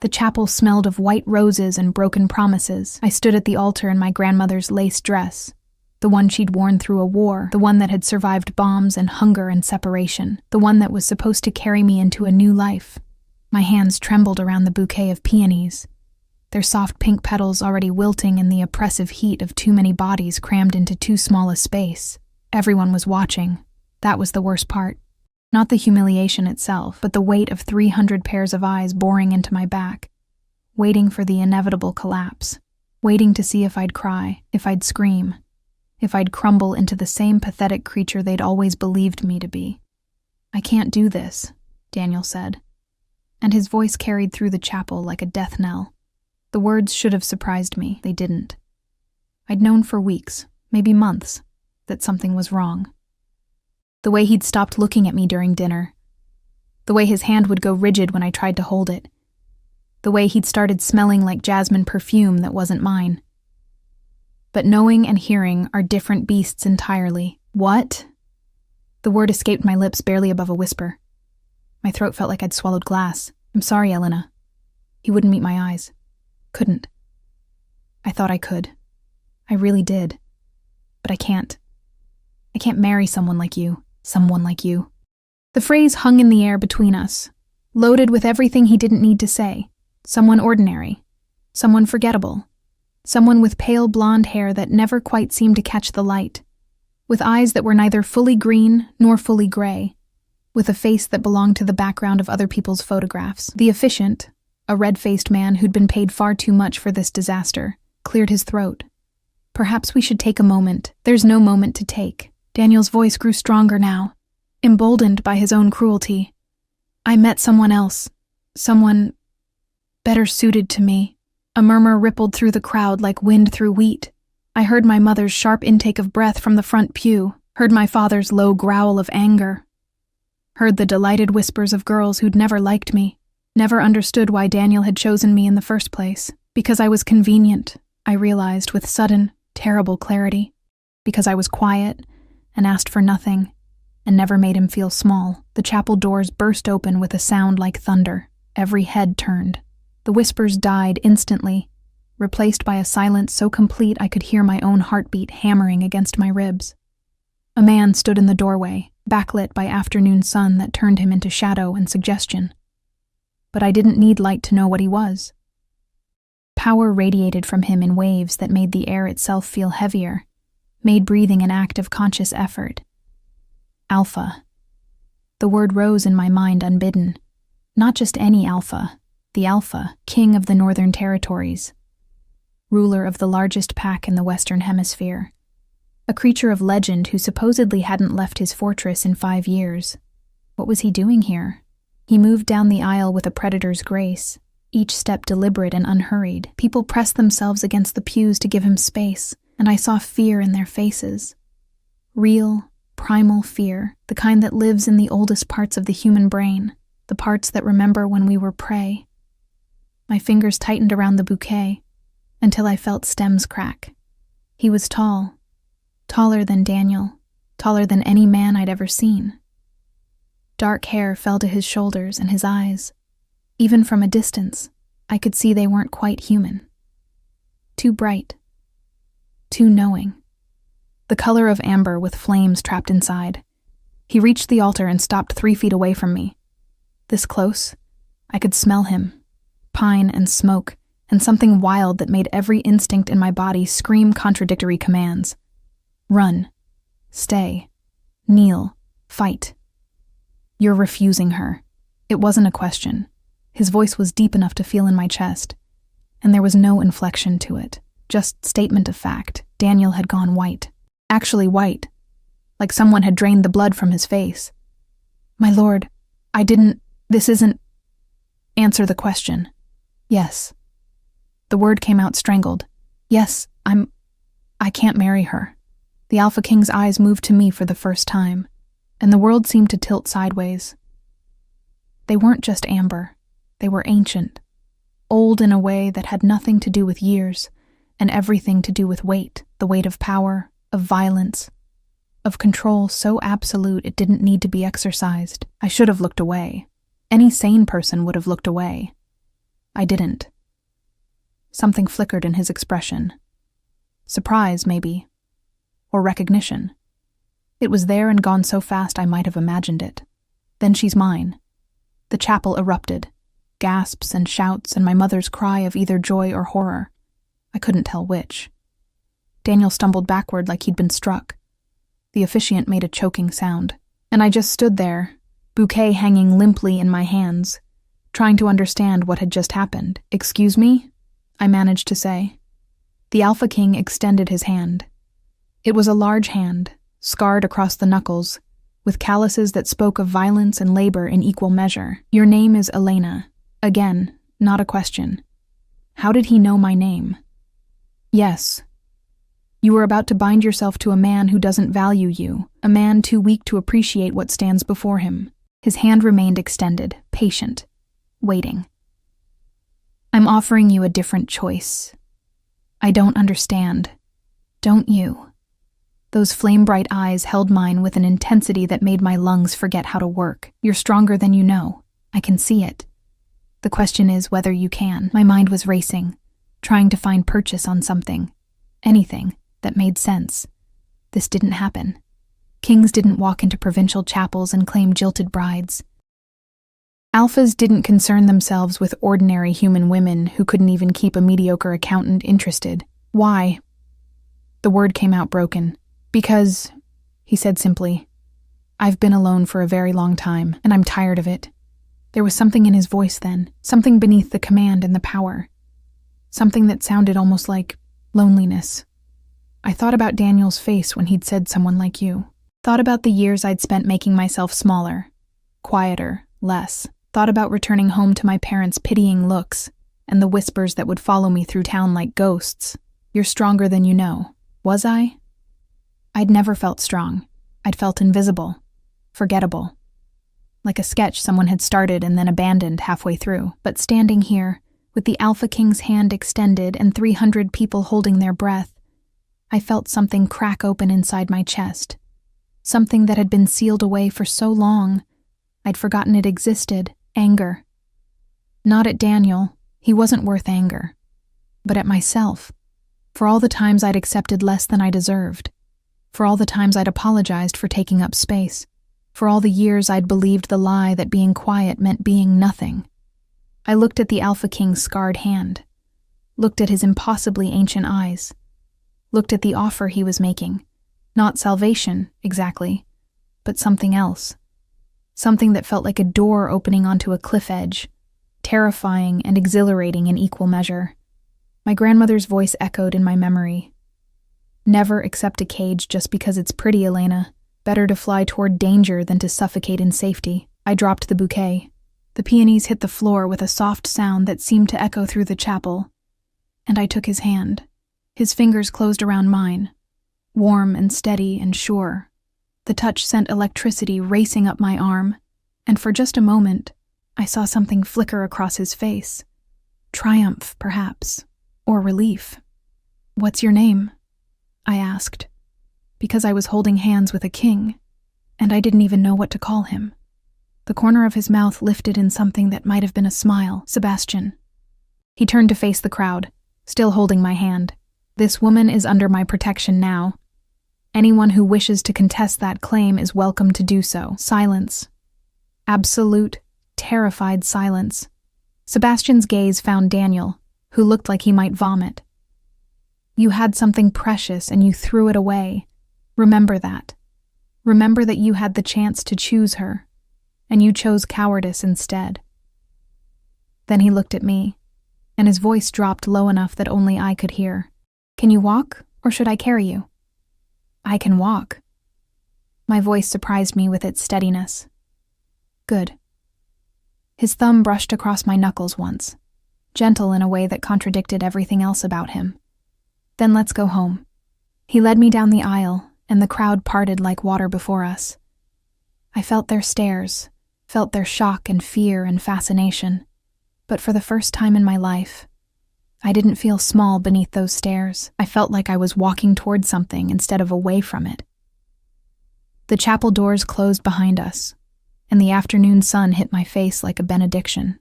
The chapel smelled of white roses and broken promises. I stood at the altar in my grandmother's lace dress, the one she'd worn through a war, the one that had survived bombs and hunger and separation, the one that was supposed to carry me into a new life. My hands trembled around the bouquet of peonies, their soft pink petals already wilting in the oppressive heat of too many bodies crammed into too small a space. Everyone was watching. That was the worst part. Not the humiliation itself, but the weight of 300 pairs of eyes boring into my back, waiting for the inevitable collapse, waiting to see if I'd cry, if I'd scream, if I'd crumble into the same pathetic creature they'd always believed me to be. "I can't do this," Daniel said, and his voice carried through the chapel like a death knell. The words should have surprised me. They didn't. I'd known for weeks, maybe months, that something was wrong. The way he'd stopped looking at me during dinner, the way his hand would go rigid when I tried to hold it, the way he'd started smelling like jasmine perfume that wasn't mine. But knowing and hearing are different beasts entirely. "What?" The word escaped my lips barely above a whisper. My throat felt like I'd swallowed glass. "I'm sorry, Elena." He wouldn't meet my eyes. Couldn't. I thought I could. I really did. But I can't. I can't marry someone like you. Someone like you. The phrase hung in the air between us, loaded with everything he didn't need to say. Someone ordinary. Someone forgettable. Someone with pale blonde hair that never quite seemed to catch the light. With eyes that were neither fully green nor fully gray. With a face that belonged to the background of other people's photographs. The officiant, a red-faced man who'd been paid far too much for this disaster, cleared his throat. "Perhaps we should take a moment." "There's no moment to take." Daniel's voice grew stronger now, emboldened by his own cruelty. "I met someone else. Someone better suited to me." A murmur rippled through the crowd like wind through wheat. I heard my mother's sharp intake of breath from the front pew, heard my father's low growl of anger, heard the delighted whispers of girls who'd never liked me, never understood why Daniel had chosen me in the first place. Because I was convenient, I realized with sudden, terrible clarity. Because I was quiet and asked for nothing and never made him feel small. The chapel doors burst open with a sound like thunder. Every head turned. The whispers died instantly, replaced by a silence so complete I could hear my own heartbeat hammering against my ribs. A man stood in the doorway, backlit by afternoon sun that turned him into shadow and suggestion. But I didn't need light to know what he was. Power radiated from him in waves that made the air itself feel heavier, made breathing an act of conscious effort. Alpha. The word rose in my mind unbidden. Not just any alpha, the Alpha, king of the Northern Territories, ruler of the largest pack in the Western Hemisphere, a creature of legend who supposedly hadn't left his fortress in 5 years. What was he doing here? He moved down the aisle with a predator's grace, each step deliberate and unhurried. People pressed themselves against the pews to give him space, and I saw fear in their faces. Real, primal fear, the kind that lives in the oldest parts of the human brain, the parts that remember when we were prey. My fingers tightened around the bouquet, until I felt stems crack. He was tall, taller than Daniel, taller than any man I'd ever seen. Dark hair fell to his shoulders and his eyes. Even from a distance, I could see they weren't quite human. Too bright. Too knowing. The color of amber with flames trapped inside. He reached the altar and stopped 3 feet away from me. This close, I could smell him. Pine and smoke, and something wild that made every instinct in my body scream contradictory commands. Run. Stay. Kneel. Fight. You're refusing her. It wasn't a question. His voice was deep enough to feel in my chest, and there was no inflection to it, just statement of fact. Daniel had gone white. Actually white. Like someone had drained the blood from his face. My lord, I didn't... This isn't... Answer the question. Yes. The word came out strangled. Yes, I can't marry her. The Alpha King's eyes moved to me for the first time, and the world seemed to tilt sideways. They weren't just amber. They were ancient. Old in a way that had nothing to do with years, and everything to do with weight, the weight of power, of violence, of control so absolute it didn't need to be exercised. I should have looked away. Any sane person would have looked away. I didn't. Something flickered in his expression. Surprise, maybe. Or recognition. It was there and gone so fast I might have imagined it. Then she's mine. The chapel erupted. Gasps and shouts and my mother's cry of either joy or horror. I couldn't tell which. Daniel stumbled backward like he'd been struck. The officiant made a choking sound, and I just stood there, bouquet hanging limply in my hands, trying to understand what had just happened. "Excuse me?" I managed to say. The Alpha King extended his hand. It was a large hand, scarred across the knuckles, with calluses that spoke of violence and labor in equal measure. "Your name is Elena." Again, not a question. How did he know my name? "Yes. You were about to bind yourself to a man who doesn't value you, a man too weak to appreciate what stands before him." His hand remained extended, patient, waiting. "I'm offering you a different choice. I don't understand. Don't you?" Those flame-bright eyes held mine with an intensity that made my lungs forget how to work. "You're stronger than you know. I can see it. The question is whether you can." My mind was racing, trying to find purchase on something, anything, that made sense. This didn't happen. Kings didn't walk into provincial chapels and claim jilted brides. Alphas didn't concern themselves with ordinary human women who couldn't even keep a mediocre accountant interested. "Why?" The word came out broken. "Because," he said simply, "I've been alone for a very long time, and I'm tired of it." There was something in his voice then, something beneath the command and the power. Something that sounded almost like loneliness. I thought about Daniel's face when he'd said "someone like you." Thought about the years I'd spent making myself smaller, quieter, less. Thought about returning home to my parents' pitying looks and the whispers that would follow me through town like ghosts. "You're stronger than you know." Was I? I'd never felt strong. I'd felt invisible, forgettable. Like a sketch someone had started and then abandoned halfway through. But standing here, with the Alpha King's hand extended and 300 people holding their breath, I felt something crack open inside my chest. Something that had been sealed away for so long, I'd forgotten it existed. Anger. Not at Daniel, he wasn't worth anger. But at myself. For all the times I'd accepted less than I deserved. For all the times I'd apologized for taking up space. For all the years I'd believed the lie that being quiet meant being nothing. I looked at the Alpha King's scarred hand. Looked at his impossibly ancient eyes. Looked at the offer he was making. Not salvation, exactly, but something else. Something that felt like a door opening onto a cliff edge, terrifying and exhilarating in equal measure. My grandmother's voice echoed in my memory. "Never accept a cage just because it's pretty, Elena. Better to fly toward danger than to suffocate in safety." I dropped the bouquet. The peonies hit the floor with a soft sound that seemed to echo through the chapel. And I took his hand. His fingers closed around mine, warm and steady and sure. The touch sent electricity racing up my arm, and for just a moment, I saw something flicker across his face. Triumph, perhaps, or relief. "What's your name?" I asked, because I was holding hands with a king, and I didn't even know what to call him. The corner of his mouth lifted in something that might have been a smile. "Sebastian." He turned to face the crowd, still holding my hand. "This woman is under my protection now. Anyone who wishes to contest that claim is welcome to do so." Silence. Absolute, terrified silence. Sebastian's gaze found Daniel, who looked like he might vomit. "You had something precious and you threw it away. Remember that. Remember that you had the chance to choose her, and you chose cowardice instead." Then he looked at me, and his voice dropped low enough that only I could hear. "Can you walk, or should I carry you?" "I can walk." My voice surprised me with its steadiness. "Good." His thumb brushed across my knuckles once, gentle in a way that contradicted everything else about him. "Then let's go home." He led me down the aisle, and the crowd parted like water before us. I felt their stares, felt their shock and fear and fascination, but for the first time in my life, I didn't feel small beneath those stares. I felt like I was walking toward something instead of away from it. The chapel doors closed behind us, and the afternoon sun hit my face like a benediction.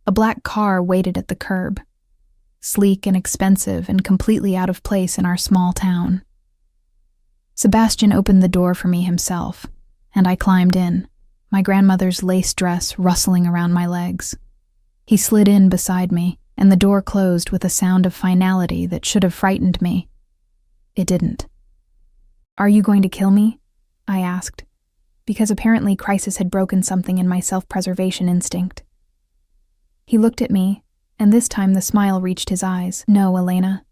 A black car waited at the curb, sleek and expensive and completely out of place in our small town. Sebastian opened the door for me himself, and I climbed in, my grandmother's lace dress rustling around my legs. He slid in beside me, and the door closed with a sound of finality that should have frightened me. It didn't. "Are you going to kill me?" I asked, because apparently crisis had broken something in my self-preservation instinct. He looked at me, and this time the smile reached his eyes. "No, Elena.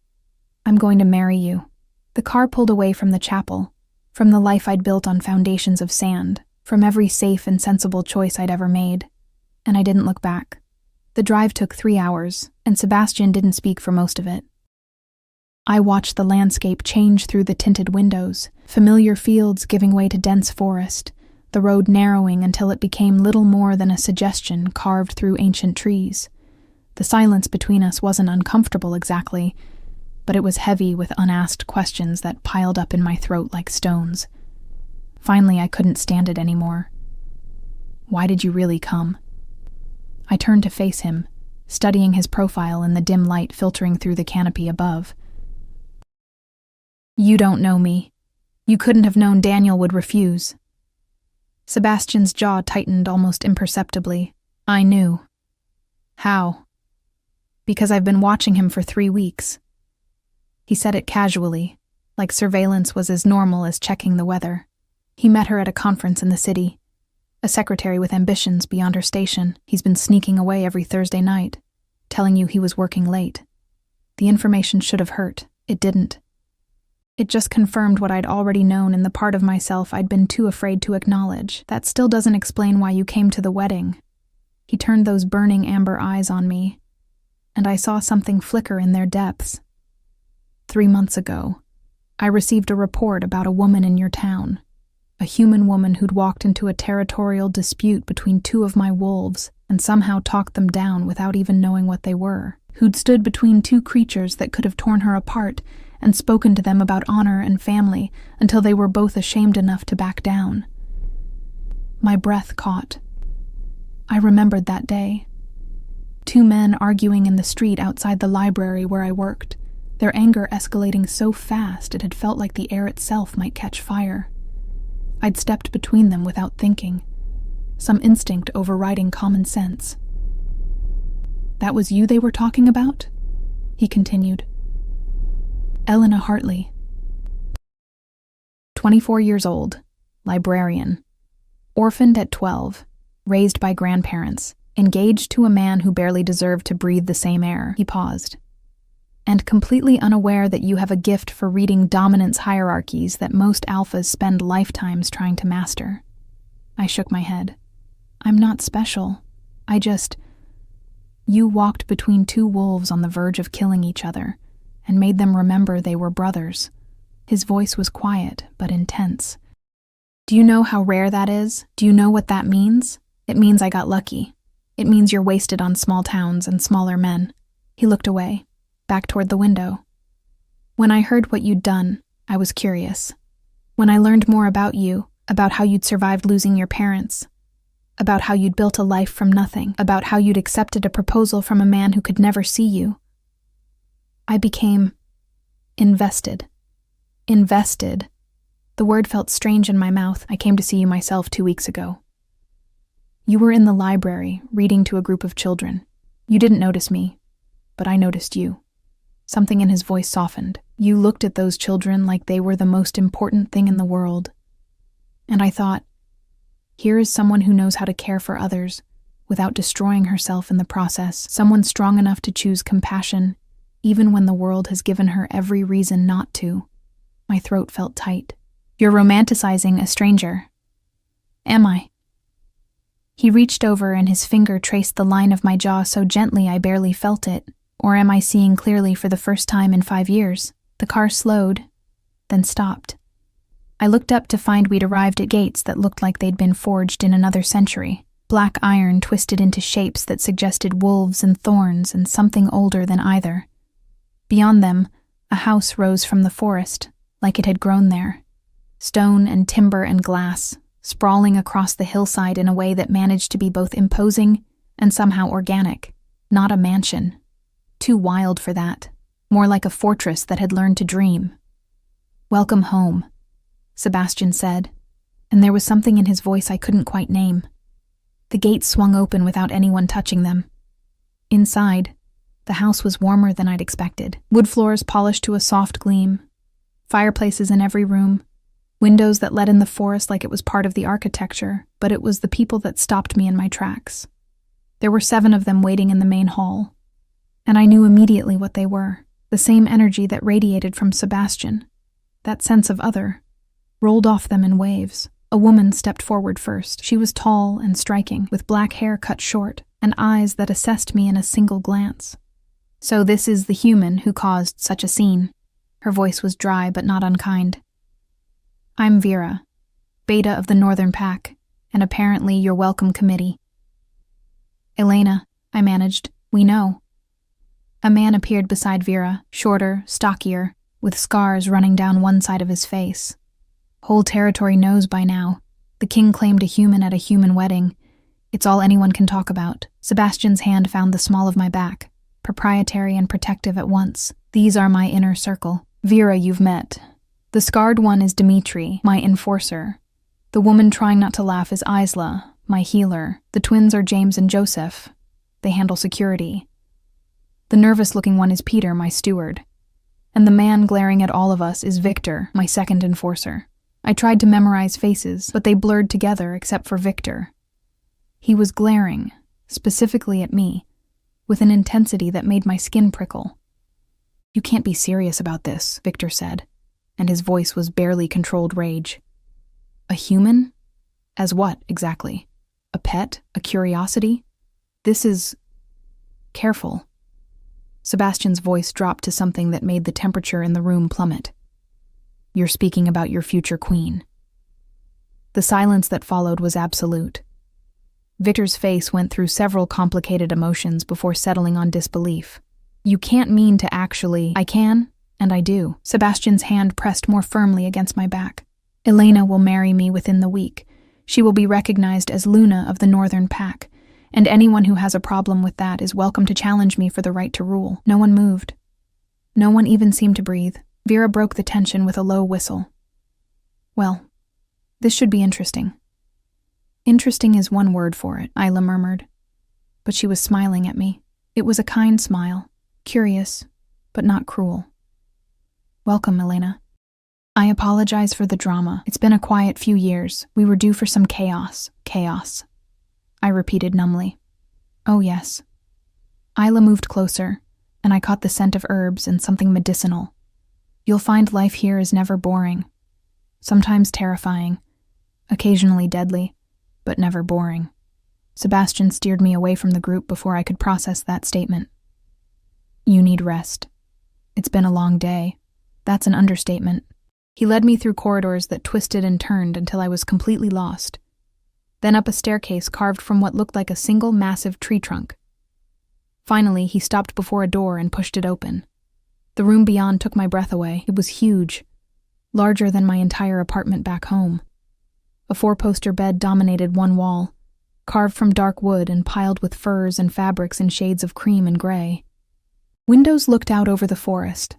I'm going to marry you." The car pulled away from the chapel, from the life I'd built on foundations of sand, from every safe and sensible choice I'd ever made, and I didn't look back. The drive took 3 hours, and Sebastian didn't speak for most of it. I watched the landscape change through the tinted windows, familiar fields giving way to dense forest, the road narrowing until it became little more than a suggestion carved through ancient trees. The silence between us wasn't uncomfortable exactly, but it was heavy with unasked questions that piled up in my throat like stones. Finally, I couldn't stand it anymore. "Why did you really come?" I turned to face him, studying his profile in the dim light filtering through the canopy above. "You don't know me. You couldn't have known Daniel would refuse." Sebastian's jaw tightened almost imperceptibly. "I knew." "How?" "Because I've been watching him for 3 weeks. He said it casually, like surveillance was as normal as checking the weather. He met her at a conference in the city. A secretary with ambitions beyond her station. He's been sneaking away every Thursday night, telling you he was working late. The information should have hurt. It didn't. It just confirmed what I'd already known in the part of myself I'd been too afraid to acknowledge. That still doesn't explain why you came to the wedding." He turned those burning amber eyes on me, and I saw something flicker in their depths. 3 months ago, I received a report about a woman in your town, a human woman who'd walked into a territorial dispute between 2 of my wolves and somehow talked them down without even knowing what they were, who'd stood between 2 creatures that could have torn her apart and spoken to them about honor and family until they were both ashamed enough to back down. My breath caught. I remembered that day. 2 men arguing in the street outside the library where I worked, their anger escalating so fast it had felt like the air itself might catch fire. I'd stepped between them without thinking, some instinct overriding common sense. "That was you they were talking about?" he continued. "Elena Hartley. 24 years old, librarian. Orphaned at 12, raised by grandparents, engaged to a man who barely deserved to breathe the same air." He paused. "And completely unaware that you have a gift for reading dominance hierarchies that most alphas spend lifetimes trying to master." I shook my head. "I'm not special. You walked between 2 wolves on the verge of killing each other, and made them remember they were brothers." His voice was quiet, but intense. "Do you know how rare that is? Do you know what that means? It means I got lucky. It means you're wasted on small towns and smaller men." He looked away, back toward the window. "When I heard what you'd done, I was curious. When I learned more about you, about how you'd survived losing your parents, about how you'd built a life from nothing, about how you'd accepted a proposal from a man who could never see you, I became invested. Invested. The word felt strange in my mouth. I came to see you myself 2 weeks ago. You were in the library, reading to a group of children. You didn't notice me, but I noticed you." Something in his voice softened. "You looked at those children like they were the most important thing in the world. And I thought, here is someone who knows how to care for others without destroying herself in the process, someone strong enough to choose compassion even when the world has given her every reason not to." My throat felt tight. "You're romanticizing a stranger." "Am I?" He reached over and his finger traced the line of my jaw so gently I barely felt it. Or am I seeing clearly for the first time in 5 years? The car slowed, then stopped. I looked up to find we'd arrived at gates that looked like they'd been forged in another century. Black iron twisted into shapes that suggested wolves and thorns and something older than either. Beyond them, a house rose from the forest, like it had grown there. Stone and timber and glass, sprawling across the hillside in a way that managed to be both imposing and somehow organic. Not a mansion. Too wild for that. More like a fortress that had learned to dream. "Welcome home," Sebastian said, and there was something in his voice I couldn't quite name. The gates swung open without anyone touching them. Inside, the house was warmer than I'd expected. Wood floors polished to a soft gleam, fireplaces in every room, windows that let in the forest like it was part of the architecture, but it was the people that stopped me in my tracks. There were 7 of them waiting in the main hall, and I knew immediately what they were. The same energy that radiated from Sebastian, that sense of other, rolled off them in waves. A woman stepped forward first. She was tall and striking, with black hair cut short, and eyes that assessed me in a single glance. "So this is the human who caused such a scene." Her voice was dry but not unkind. "I'm Vera, Beta of the Northern Pack, and apparently your welcome committee." "Elena," I managed, "we know." A man appeared beside Vera, shorter, stockier, with scars running down one side of his face. "Whole territory knows by now. The king claimed a human at a human wedding. It's all anyone can talk about." Sebastian's hand found the small of my back, proprietary and protective at once. "These are my inner circle. Vera, you've met. The scarred one is Dimitri, my enforcer. The woman trying not to laugh is Isla, my healer. The twins are James and Joseph. They handle security. The nervous-looking one is Peter, my steward. And the man glaring at all of us is Victor, my second enforcer. I tried to memorize faces, but they blurred together except for Victor. He was glaring, specifically at me, with an intensity that made my skin prickle. "You can't be serious about this," Victor said, and his voice was barely controlled rage. "A human? As what, exactly? A pet? A curiosity? This is... Careful." Sebastian's voice dropped to something that made the temperature in the room plummet. "You're speaking about your future queen." The silence that followed was absolute. Victor's face went through several complicated emotions before settling on disbelief. "You can't mean to actually..." "I can, and I do." Sebastian's hand pressed more firmly against my back. "Elena will marry me within the week. She will be recognized as Luna of the Northern Pack, and anyone who has a problem with that is welcome to challenge me for the right to rule." No one moved. No one even seemed to breathe. Vera broke the tension with a low whistle. "Well, this should be interesting." "Interesting is one word for it," Isla murmured. But she was smiling at me. It was a kind smile, curious, but not cruel. "Welcome, Elena." "I apologize for the drama. It's been a quiet few years. We were due for some chaos. Chaos." I repeated numbly. "Oh, yes." Isla moved closer, and I caught the scent of herbs and something medicinal. "You'll find life here is never boring. Sometimes terrifying, occasionally deadly, but never boring." Sebastian steered me away from the group before I could process that statement. "You need rest. It's been a long day." That's an understatement. He led me through corridors that twisted and turned until I was completely lost. Then up a staircase carved from what looked like a single massive tree trunk. Finally, he stopped before a door and pushed it open. The room beyond took my breath away. It was huge, larger than my entire apartment back home. A 4-poster bed dominated one wall, carved from dark wood and piled with furs and fabrics in shades of cream and gray. Windows looked out over the forest,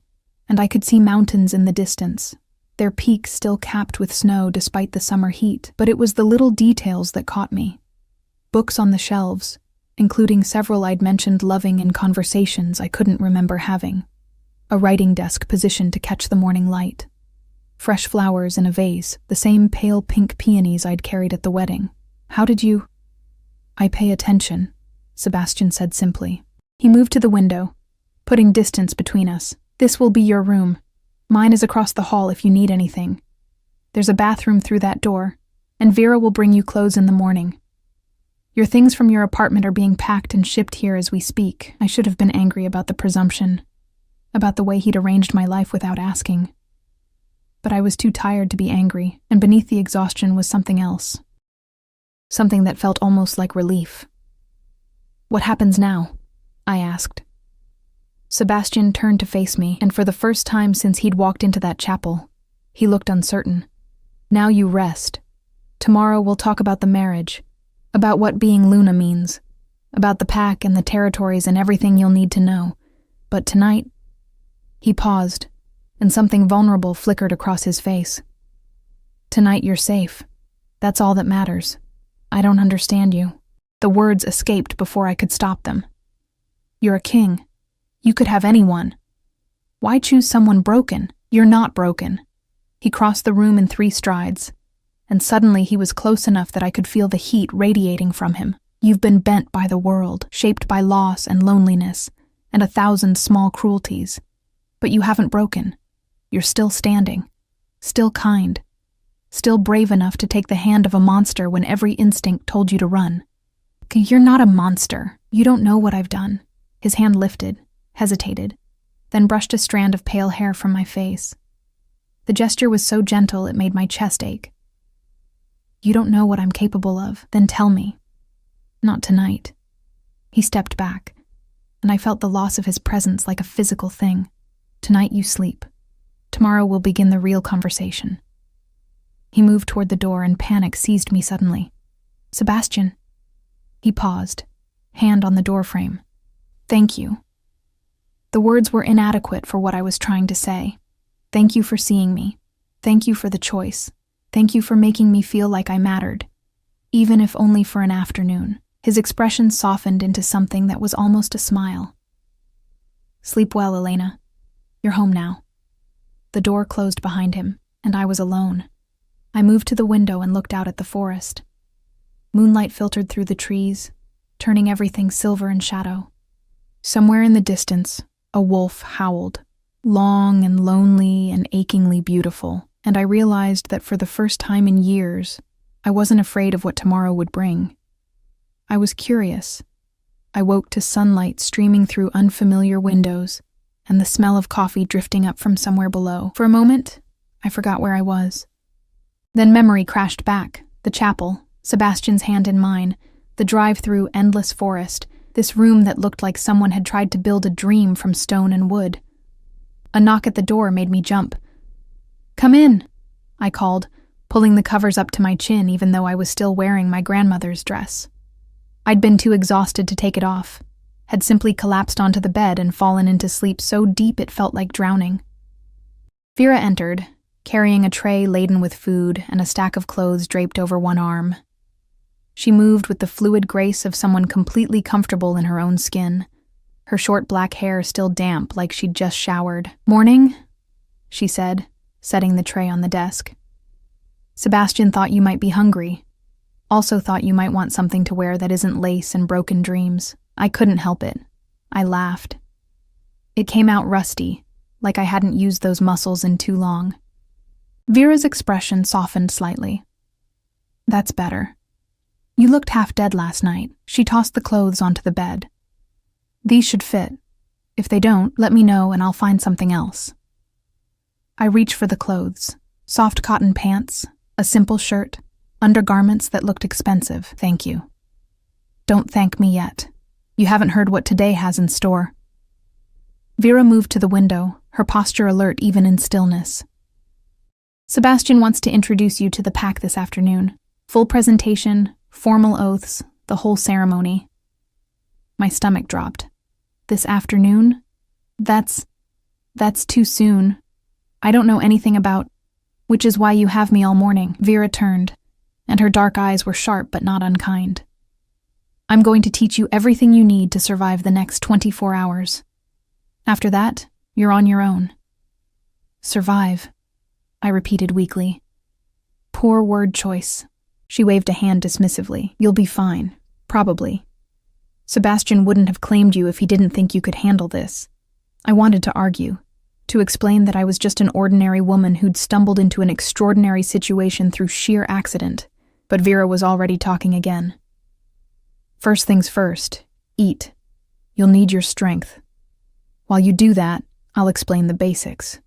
and I could see mountains in the distance, their peaks still capped with snow despite the summer heat, but it was the little details that caught me. Books on the shelves, including several I'd mentioned loving in conversations I couldn't remember having. A writing desk positioned to catch the morning light. Fresh flowers in a vase, the same pale pink peonies I'd carried at the wedding. "How did you—" "I pay attention," Sebastian said simply. He moved to the window, putting distance between us. "This will be your room. Mine is across the hall if you need anything. There's a bathroom through that door, and Vera will bring you clothes in the morning. Your things from your apartment are being packed and shipped here as we speak." I should have been angry about the presumption, about the way he'd arranged my life without asking. But I was too tired to be angry, and beneath the exhaustion was something else. Something that felt almost like relief. "What happens now?" I asked. Sebastian turned to face me, and for the first time since he'd walked into that chapel, he looked uncertain. "Now you rest. Tomorrow we'll talk about the marriage, about what being Luna means. about the pack and the territories and everything you'll need to know. But tonight," he paused, and something vulnerable flickered across his face. "Tonight you're safe. That's all that matters. I don't understand you." The words escaped before I could stop them. "You're a king. You could have anyone. Why choose someone broken? You're not broken." He crossed the room in 3 strides, and suddenly he was close enough that I could feel the heat radiating from him. "You've been bent by the world, shaped by loss and loneliness, and 1,000 small cruelties. But you haven't broken. You're still standing, still kind, still brave enough to take the hand of a monster when every instinct told you to run. You're not a monster. You don't know what I've done." His hand lifted, hesitated, then brushed a strand of pale hair from my face. The gesture was so gentle it made my chest ache. "You don't know what I'm capable of, then tell me." "Not tonight." He stepped back, and I felt the loss of his presence like a physical thing. "Tonight you sleep. Tomorrow we'll begin the real conversation." He moved toward the door and panic seized me suddenly. "Sebastian." He paused, hand on the doorframe. "Thank you." The words were inadequate for what I was trying to say. Thank you for seeing me. Thank you for the choice. Thank you for making me feel like I mattered, even if only for an afternoon. His expression softened into something that was almost a smile. "Sleep well, Elena. You're home now." The door closed behind him, and I was alone. I moved to the window and looked out at the forest. Moonlight filtered through the trees, turning everything silver in shadow. Somewhere in the distance, a wolf howled, long and lonely and achingly beautiful, and I realized that for the first time in years, I wasn't afraid of what tomorrow would bring. I was curious. I woke to sunlight streaming through unfamiliar windows and the smell of coffee drifting up from somewhere below. For a moment, I forgot where I was. Then memory crashed back, the chapel, Sebastian's hand in mine, the drive through endless forest, this room that looked like someone had tried to build a dream from stone and wood. A knock at the door made me jump. "Come in," I called, pulling the covers up to my chin even though I was still wearing my grandmother's dress. I'd been too exhausted to take it off, had simply collapsed onto the bed and fallen into sleep so deep it felt like drowning. Vera entered, carrying a tray laden with food and a stack of clothes draped over one arm. She moved with the fluid grace of someone completely comfortable in her own skin, her short black hair still damp like she'd just showered. "Morning," she said, setting the tray on the desk. "Sebastian thought you might be hungry. Also thought you might want something to wear that isn't lace and broken dreams." I couldn't help it. I laughed. It came out rusty, like I hadn't used those muscles in too long. Vera's expression softened slightly. "That's better. You looked half dead last night." She tossed the clothes onto the bed. "These should fit. If they don't, let me know and I'll find something else." I reached for the clothes. Soft cotton pants, a simple shirt, undergarments that looked expensive. "Thank you." "Don't thank me yet. You haven't heard what today has in store." Vera moved to the window, her posture alert even in stillness. "Sebastian wants to introduce you to the pack this afternoon. Full presentation, formal oaths, the whole ceremony." My stomach dropped. "This afternoon? That's too soon. I don't know anything about, which is why you have me all morning." Vera turned, and her dark eyes were sharp but not unkind. "I'm going to teach you everything you need to survive the next 24 hours. After that, you're on your own." "Survive," I repeated weakly. "Poor word choice." She waved a hand dismissively. "You'll be fine. Probably. Sebastian wouldn't have claimed you if he didn't think you could handle this." I wanted to argue, to explain that I was just an ordinary woman who'd stumbled into an extraordinary situation through sheer accident, but Vera was already talking again. "First things first, eat. You'll need your strength. While you do that, I'll explain the basics."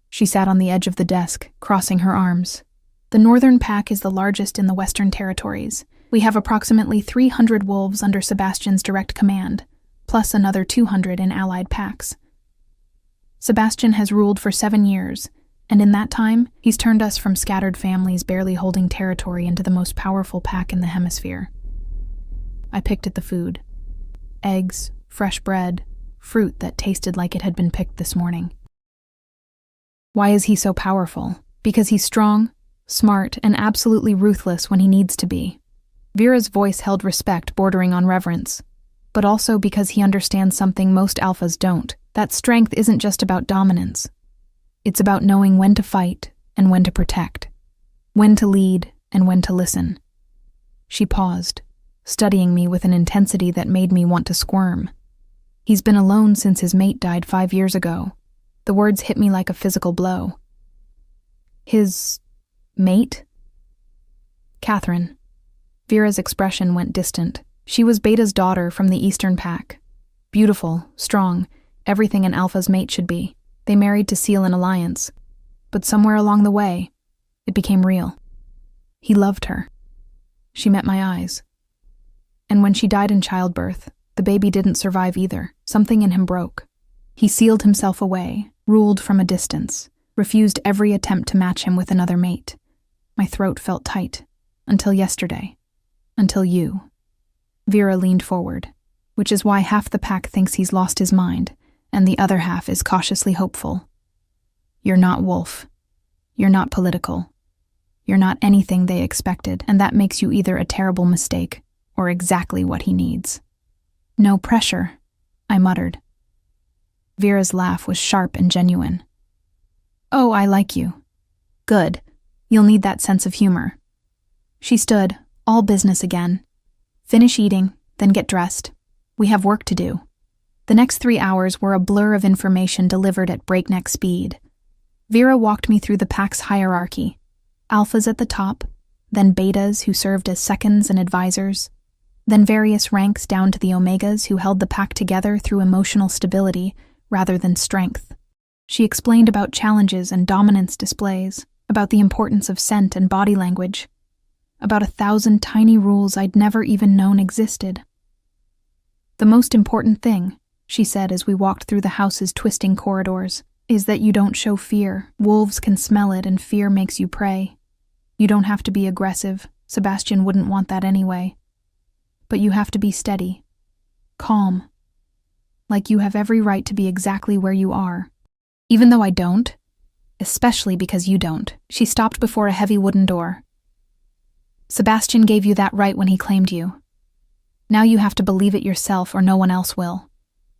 She sat on the edge of the desk, crossing her arms. "The Northern Pack is the largest in the Western Territories. We have approximately 300 wolves under Sebastian's direct command, plus another 200 in allied packs. Sebastian has ruled for 7 years, and in that time, he's turned us from scattered families barely holding territory into the most powerful pack in the hemisphere. I picked at the food. Eggs, fresh bread, fruit that tasted like it had been picked this morning. Why is he so powerful? Because he's strong, smart, and absolutely ruthless when he needs to be. Vera's voice held respect bordering on reverence, but also because he understands something most alphas don't. That strength isn't just about dominance. It's about knowing when to fight and when to protect, when to lead and when to listen. She paused, studying me with an intensity that made me want to squirm. He's been alone since his mate died 5 years ago. The words hit me like a physical blow. His mate? Catherine. Vera's expression went distant. She was Beta's daughter from the Eastern Pack. Beautiful, strong, everything an alpha's mate should be. They married to seal an alliance. But somewhere along the way, it became real. He loved her. She met my eyes. And when she died in childbirth, the baby didn't survive either. Something in him broke. He sealed himself away, ruled from a distance, refused every attempt to match him with another mate. My throat felt tight. Until yesterday. Until you. Vera leaned forward, which is why half the pack thinks he's lost his mind, and the other half is cautiously hopeful. You're not Wolf. You're not political. You're not anything they expected, and that makes you either a terrible mistake or exactly what he needs. No pressure, I muttered. Vera's laugh was sharp and genuine. Oh, I like you. Good. You'll need that sense of humor. She stood, all business again. Finish eating, then get dressed. We have work to do. The next 3 hours were a blur of information delivered at breakneck speed. Vera walked me through the pack's hierarchy. Alphas at the top, then betas who served as seconds and advisors, then various ranks down to the omegas who held the pack together through emotional stability rather than strength. She explained about challenges and dominance displays, about the importance of scent and body language, about 1,000 tiny rules I'd never even known existed. The most important thing, she said as we walked through the house's twisting corridors, is that you don't show fear. Wolves can smell it and fear makes you prey. You don't have to be aggressive. Sebastian wouldn't want that anyway. But you have to be steady, calm, like you have every right to be exactly where you are. Even though I don't, especially because you don't. She stopped before a heavy wooden door. Sebastian gave you that right when he claimed you. Now you have to believe it yourself or no one else will.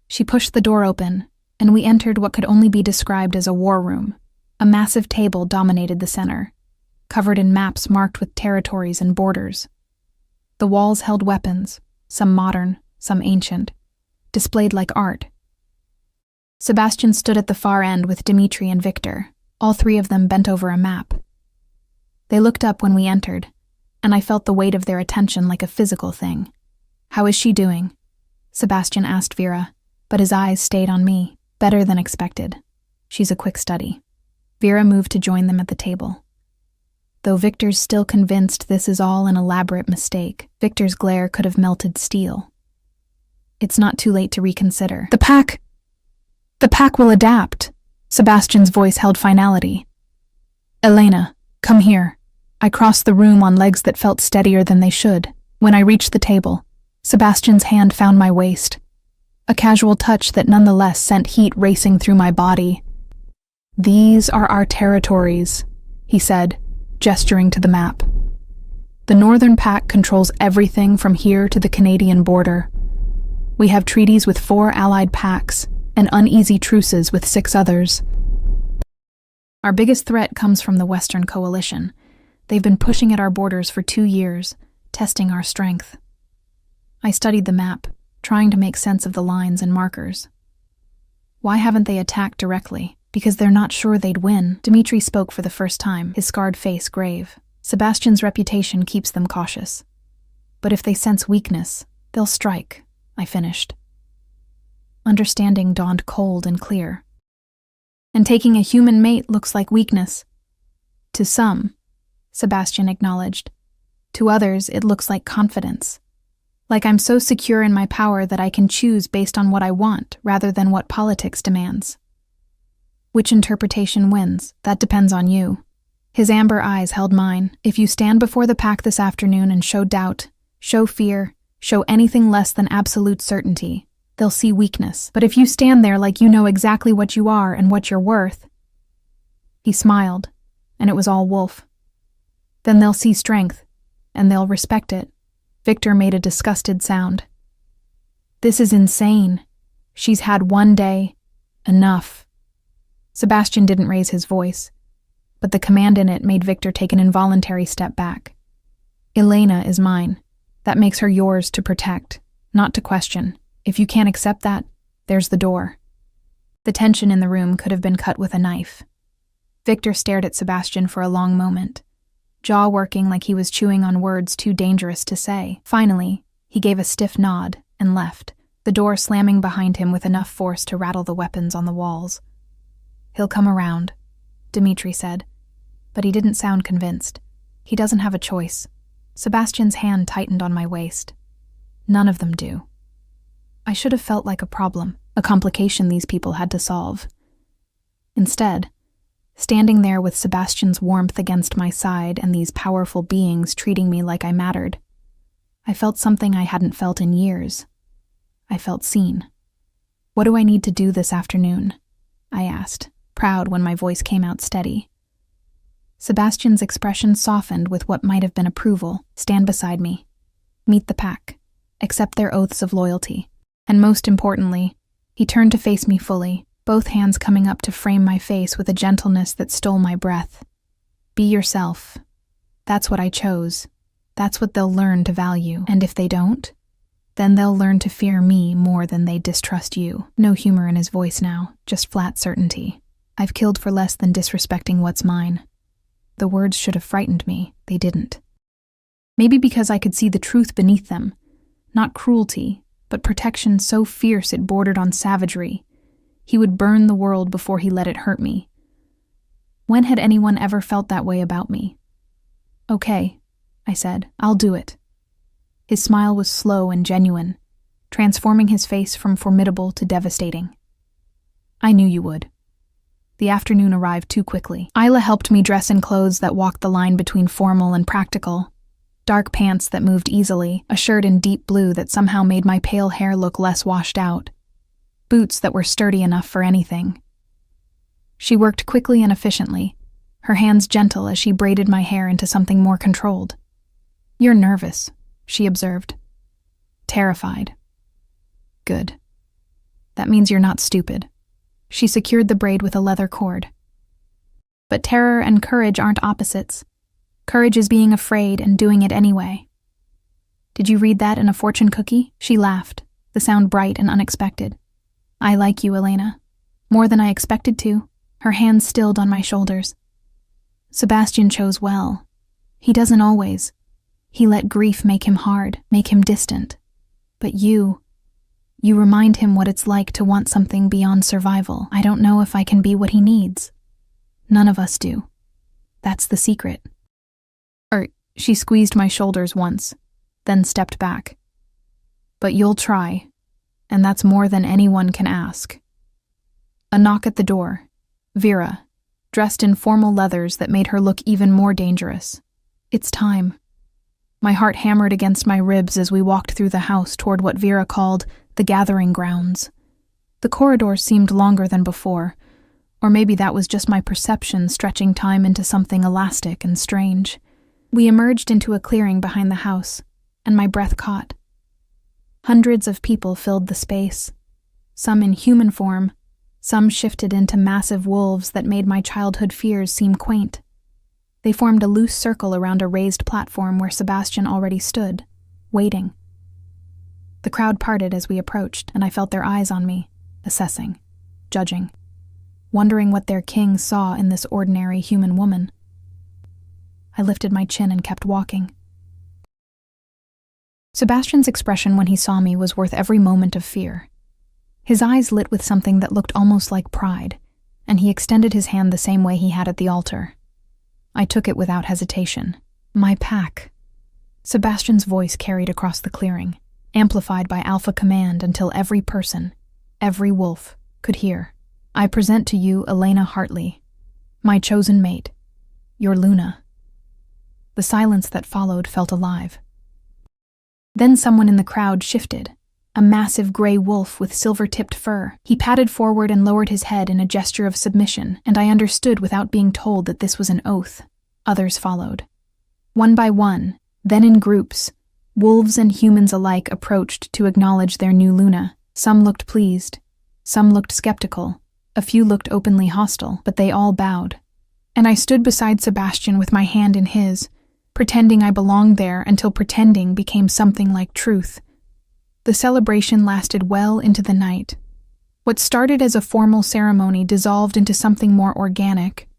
She pushed the door open, and we entered what could only be described as a war room. A massive table dominated the center, covered in maps marked with territories and borders. The walls held weapons, some modern, some ancient, displayed like art. Sebastian stood at the far end with Dimitri and Victor, all 3 of them bent over a map. They looked up when we entered, and I felt the weight of their attention like a physical thing. How is she doing? Sebastian asked Vera, but his eyes stayed on me, better than expected. She's a quick study. Vera moved to join them at the table. Though Victor's still convinced this is all an elaborate mistake, Victor's glare could have melted steel. It's not too late to reconsider. The pack will adapt. Sebastian's voice held finality. Elena, come here. I crossed the room on legs that felt steadier than they should. When I reached the table, Sebastian's hand found my waist. A casual touch that nonetheless sent heat racing through my body. These are our territories, he said, gesturing to the map. The Northern Pack controls everything from here to the Canadian border. We have treaties with 4 allied packs and uneasy truces with 6 others. Our biggest threat comes from the Western Coalition. They've been pushing at our borders for 2 years, testing our strength. I studied the map, trying to make sense of the lines and markers. Why haven't they attacked directly? Because they're not sure they'd win. Dimitri spoke for the first time, his scarred face grave. Sebastian's reputation keeps them cautious. But if they sense weakness, they'll strike, I finished. Understanding dawned cold and clear. And taking a human mate looks like weakness. To some, Sebastian acknowledged. To others, it looks like confidence. Like I'm so secure in my power that I can choose based on what I want rather than what politics demands. Which interpretation wins? That depends on you. His amber eyes held mine. If you stand before the pack this afternoon and show doubt, show fear, Show anything less than absolute certainty, they'll see weakness. But if you stand there like you know exactly what you are and what you're worth—" He smiled, and it was all wolf. "Then they'll see strength, and they'll respect it." Victor made a disgusted sound. "This is insane. She's had one day. Enough." Sebastian didn't raise his voice, but the command in it made Victor take an involuntary step back. "Elena is mine. That makes her yours to protect, not to question. If you can't accept that, there's the door." The tension in the room could have been cut with a knife. Victor stared at Sebastian for a long moment, jaw working like he was chewing on words too dangerous to say. Finally, he gave a stiff nod and left, the door slamming behind him with enough force to rattle the weapons on the walls. "He'll come around," Dmitri said, but he didn't sound convinced. "He doesn't have a choice." Sebastian's hand tightened on my waist. "None of them do." I should have felt like a problem, a complication these people had to solve. Instead, standing there with Sebastian's warmth against my side and these powerful beings treating me like I mattered, I felt something I hadn't felt in years. I felt seen. "What do I need to do this afternoon?" I asked, proud when my voice came out steady. Sebastian's expression softened with what might have been approval. "Stand beside me. Meet the pack. Accept their oaths of loyalty." And most importantly, he turned to face me fully, both hands coming up to frame my face with a gentleness that stole my breath. "Be yourself. That's what I chose. That's what they'll learn to value. And if they don't, then they'll learn to fear me more than they distrust you." No humor in his voice now, just flat certainty. "I've killed for less than disrespecting what's mine." The words should have frightened me. They didn't. Maybe because I could see the truth beneath them. Not cruelty, but protection so fierce it bordered on savagery. He would burn the world before he let it hurt me. When had anyone ever felt that way about me? "Okay," I said, "I'll do it." His smile was slow and genuine, transforming his face from formidable to devastating. "I knew you would." The afternoon arrived too quickly. Isla helped me dress in clothes that walked the line between formal and practical. Dark pants that moved easily, a shirt in deep blue that somehow made my pale hair look less washed out, boots that were sturdy enough for anything. She worked quickly and efficiently, her hands gentle as she braided my hair into something more controlled. "You're nervous," she observed. "Terrified." "Good. That means you're not stupid." She secured the braid with a leather cord. But terror and courage aren't opposites. Courage is being afraid and doing it anyway. "Did you read that in a fortune cookie?" She laughed, the sound bright and unexpected. "I like you, Elena. More than I expected to." Her hands stilled on my shoulders. "Sebastian chose well. He doesn't always. He let grief make him hard, make him distant. But you remind him what it's like to want something beyond survival. I don't know if I can be what he needs. None of us do. That's the secret." She squeezed my shoulders once, then stepped back. "But you'll try, and that's more than anyone can ask." A knock at the door. Vera, dressed in formal leathers that made her look even more dangerous. "It's time." My heart hammered against my ribs as we walked through the house toward what Vera called the gathering grounds. The corridors seemed longer than before, or maybe that was just my perception stretching time into something elastic and strange. We emerged into a clearing behind the house, and my breath caught. Hundreds of people filled the space, some in human form, some shifted into massive wolves that made my childhood fears seem quaint. They formed a loose circle around a raised platform where Sebastian already stood, waiting. The crowd parted as we approached, and I felt their eyes on me, assessing, judging, wondering what their king saw in this ordinary human woman. I lifted my chin and kept walking. Sebastian's expression when he saw me was worth every moment of fear. His eyes lit with something that looked almost like pride, and he extended his hand the same way he had at the altar. I took it without hesitation. "My pack." Sebastian's voice carried across the clearing, amplified by alpha command until every person, every wolf, could hear. "I present to you Elena Hartley, my chosen mate, your Luna." The silence that followed felt alive. Then someone in the crowd shifted. A massive gray wolf with silver-tipped fur. He padded forward and lowered his head in a gesture of submission, and I understood without being told that this was an oath. Others followed. One by one, then in groups, wolves and humans alike approached to acknowledge their new Luna. Some looked pleased. Some looked skeptical. A few looked openly hostile, but they all bowed. And I stood beside Sebastian with my hand in his, pretending I belonged there until pretending became something like truth. The celebration lasted well into the night. What started as a formal ceremony dissolved into something more organic.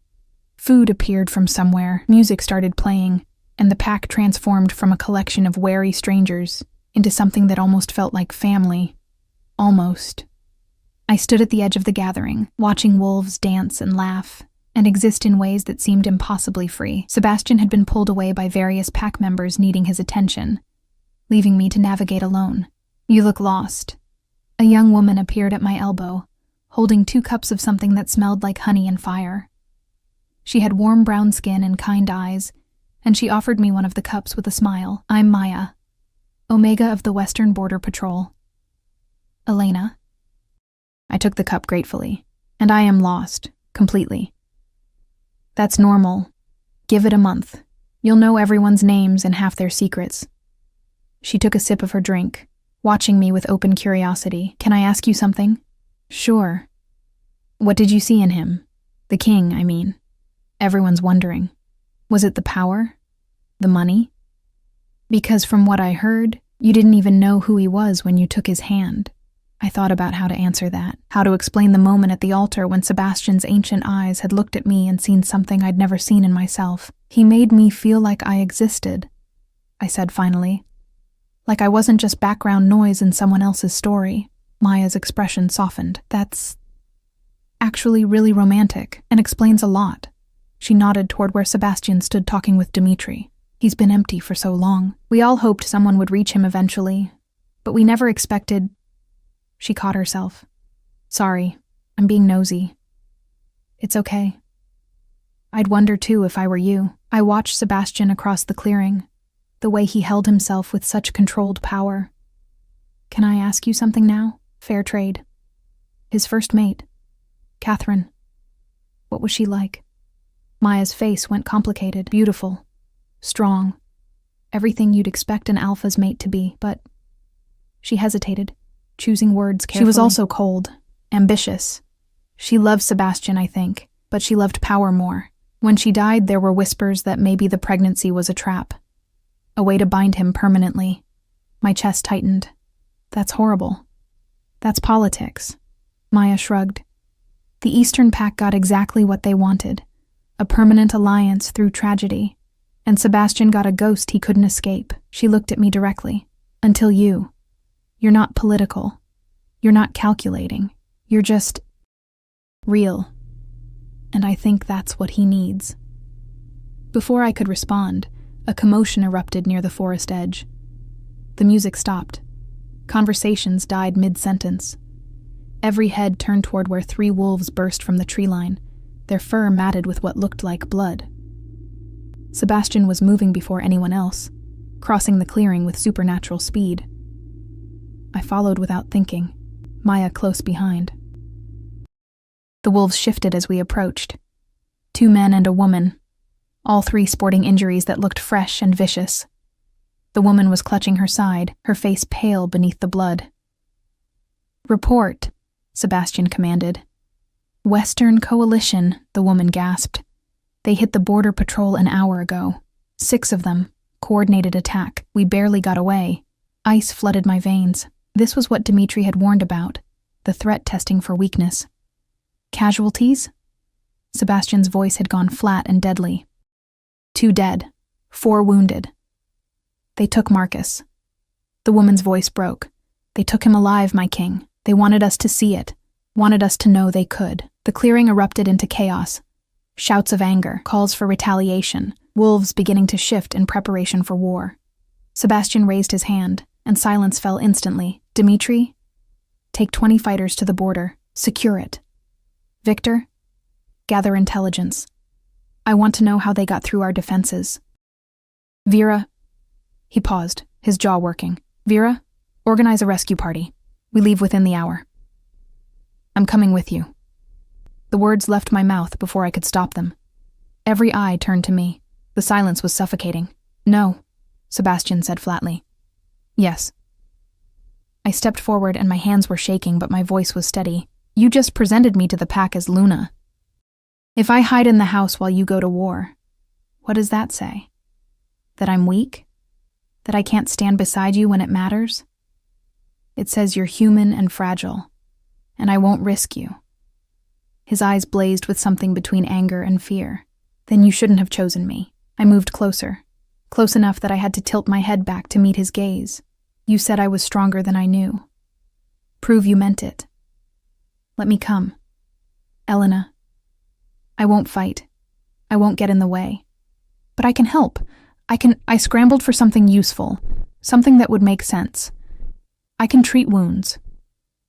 Food appeared from somewhere, music started playing, and the pack transformed from a collection of wary strangers into something that almost felt like family. Almost. I stood at the edge of the gathering, watching wolves dance and laugh, and exist in ways that seemed impossibly free. Sebastian had been pulled away by various pack members needing his attention, leaving me to navigate alone. "You look lost." A young woman appeared at my elbow, holding 2 cups of something that smelled like honey and fire. She had warm brown skin and kind eyes, and she offered me one of the cups with a smile. "I'm Maya, Omega of the Western Border Patrol." "Elena?" I took the cup gratefully. "And I am lost, completely." "That's normal. Give it a month. You'll know everyone's names and half their secrets." She took a sip of her drink, watching me with open curiosity. "Can I ask you something?" "Sure." "What did you see in him? The king, I mean. Everyone's wondering. Was it the power? The money? Because from what I heard, you didn't even know who he was when you took his hand." I thought about how to answer that, how to explain the moment at the altar when Sebastian's ancient eyes had looked at me and seen something I'd never seen in myself. "He made me feel like I existed," I said finally. "Like I wasn't just background noise in someone else's story." Maya's expression softened. "That's actually really romantic and explains a lot." She nodded toward where Sebastian stood talking with Dimitri. "He's been empty for so long. We all hoped someone would reach him eventually, but we never expected—" She caught herself. "Sorry, I'm being nosy." "It's okay. I'd wonder too if I were you." I watched Sebastian across the clearing, the way he held himself with such controlled power. "Can I ask you something now? Fair trade." His first mate, Catherine. What was she like? Maya's face went complicated, beautiful, strong, everything you'd expect an alpha's mate to be, but she hesitated, choosing words carefully. She was also cold, ambitious. She loved Sebastian, I think, but she loved power more. When she died, there were whispers that maybe the pregnancy was a trap, a way to bind him permanently. My chest tightened. That's horrible. That's politics. Maya shrugged. The Eastern Pact got exactly what they wanted, a permanent alliance through tragedy, and Sebastian got a ghost he couldn't escape. She looked at me directly. "Until you. You're not political. You're not calculating. You're just real. And I think that's what he needs." Before I could respond, a commotion erupted near the forest edge. The music stopped. Conversations died mid-sentence. Every head turned toward where 3 wolves burst from the tree line, their fur matted with what looked like blood. Sebastian was moving before anyone else, crossing the clearing with supernatural speed. I followed without thinking, Maya close behind. The wolves shifted as we approached. 2 men and a woman, all 3 sporting injuries that looked fresh and vicious. The woman was clutching her side, her face pale beneath the blood. "Report," Sebastian commanded. "Western Coalition," the woman gasped. "They hit the border patrol an hour ago. 6 of them. Coordinated attack. We barely got away." Ice flooded my veins. This was what Dimitri had warned about, the threat testing for weakness. "Casualties?" Sebastian's voice had gone flat and deadly. 2 dead. 4 wounded. "They took Marcus." The woman's voice broke. "They took him alive, my king. They wanted us to see it, wanted us to know they could." The clearing erupted into chaos. Shouts of anger, calls for retaliation, wolves beginning to shift in preparation for war. Sebastian raised his hand, and silence fell instantly. "Dimitri, take 20 fighters to the border. Secure it. Victor, gather intelligence. I want to know how they got through our defenses. Vera," he paused, his jaw working. "Vera, organize a rescue party. We leave within the hour." "I'm coming with you." The words left my mouth before I could stop them. Every eye turned to me. The silence was suffocating. "No," Sebastian said flatly. "Yes." I stepped forward and my hands were shaking, but my voice was steady. "You just presented me to the pack as Luna. If I hide in the house while you go to war, what does that say? That I'm weak? That I can't stand beside you when it matters? It says you're human and fragile, and I won't risk you." His eyes blazed with something between anger and fear. "Then you shouldn't have chosen me." I moved closer, close enough that I had to tilt my head back to meet his gaze. "You said I was stronger than I knew. Prove you meant it. Let me come. Elena, I won't fight. I won't get in the way. But I can help. I scrambled for something useful, something that would make sense. I can treat wounds.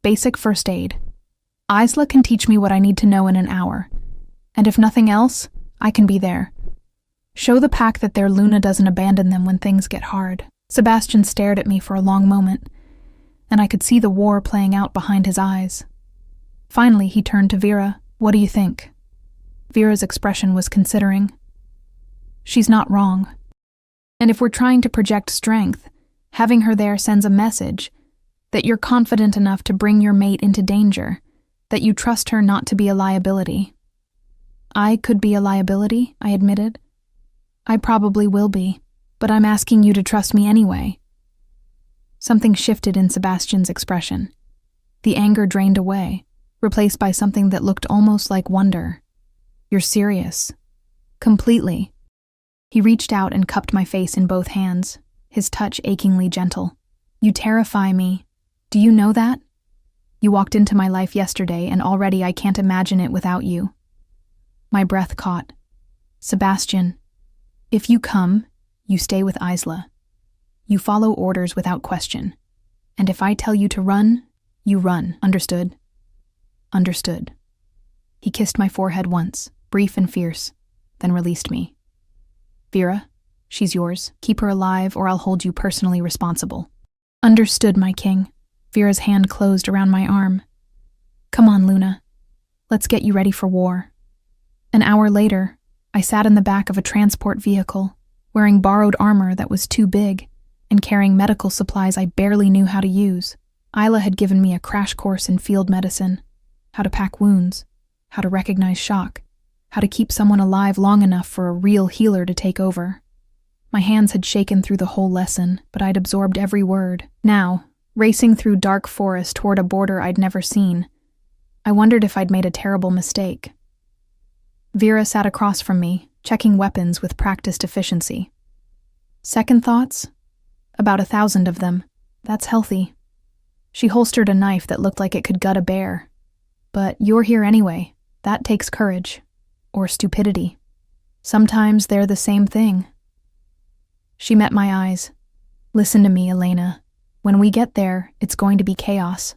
Basic first aid. Isla can teach me what I need to know in an hour. And if nothing else, I can be there. Show the pack that their Luna doesn't abandon them when things get hard." Sebastian stared at me for a long moment, and I could see the war playing out behind his eyes. Finally, he turned to Vera. "What do you think?" Vera's expression was considering. "She's not wrong. And if we're trying to project strength, having her there sends a message that you're confident enough to bring your mate into danger, that you trust her not to be a liability." "I could be a liability," I admitted. "I probably will be, but I'm asking you to trust me anyway." Something shifted in Sebastian's expression. The anger drained away, replaced by something that looked almost like wonder. "You're serious?" "Completely." He reached out and cupped my face in both hands, his touch achingly gentle. "You terrify me. Do you know that? You walked into my life yesterday, and already I can't imagine it without you." My breath caught. "Sebastian, if you come, you stay with Isla. You follow orders without question. And if I tell you to run, you run. Understood?" "Understood." He kissed my forehead once, brief and fierce, then released me. "Vera, she's yours. Keep her alive or I'll hold you personally responsible." "Understood, my king." Vera's hand closed around my arm. "Come on, Luna. Let's get you ready for war." An hour later, I sat in the back of a transport vehicle, wearing borrowed armor that was too big, and carrying medical supplies I barely knew how to use. Isla had given me a crash course in field medicine, how to pack wounds, how to recognize shock, how to keep someone alive long enough for a real healer to take over. My hands had shaken through the whole lesson, but I'd absorbed every word. Now, racing through dark forest toward a border I'd never seen, I wondered if I'd made a terrible mistake. Vera sat across from me, checking weapons with practiced efficiency. Second thoughts? About 1,000 of them. That's healthy. She holstered a knife that looked like it could gut a bear. But you're here anyway. That takes courage. Or stupidity. Sometimes they're the same thing. She met my eyes. "Listen to me, Elena. When we get there, it's going to be chaos.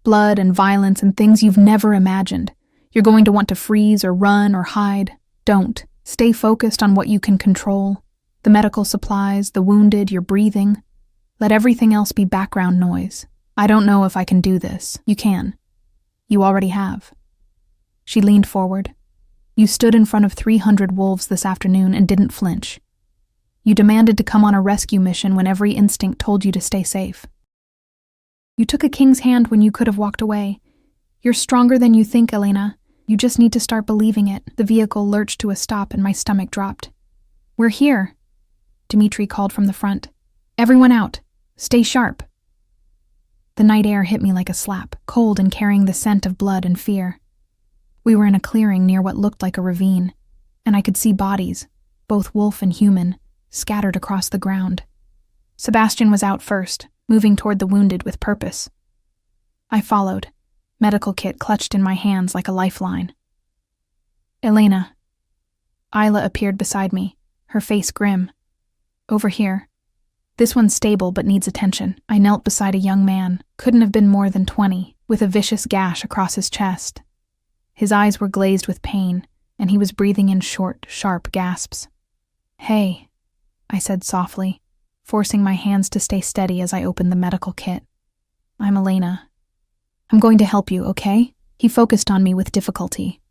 Blood and violence and things you've never imagined. You're going to want to freeze or run or hide. Don't. Stay focused on what you can control. The medical supplies, the wounded, your breathing. Let everything else be background noise. I don't know if I can do this. You can. You already have." She leaned forward. "You stood in front of 300 wolves this afternoon and didn't flinch. You demanded to come on a rescue mission when every instinct told you to stay safe. You took a king's hand when you could have walked away. You're stronger than you think, Elena. You just need to start believing it." The vehicle lurched to a stop and my stomach dropped. "We're here," Dmitri called from the front. "Everyone out. Stay sharp." The night air hit me like a slap, cold and carrying the scent of blood and fear. We were in a clearing near what looked like a ravine, and I could see bodies, both wolf and human, scattered across the ground. Sebastian was out first, moving toward the wounded with purpose. I followed, medical kit clutched in my hands like a lifeline. "Elena." Isla appeared beside me, her face grim. "Over here. This one's stable but needs attention." I knelt beside a young man, couldn't have been more than 20, with a vicious gash across his chest. His eyes were glazed with pain, and he was breathing in short, sharp gasps. "Hey," I said softly, forcing my hands to stay steady as I opened the medical kit. I'm Elena. I'm going to help you, okay? He focused on me with difficulty.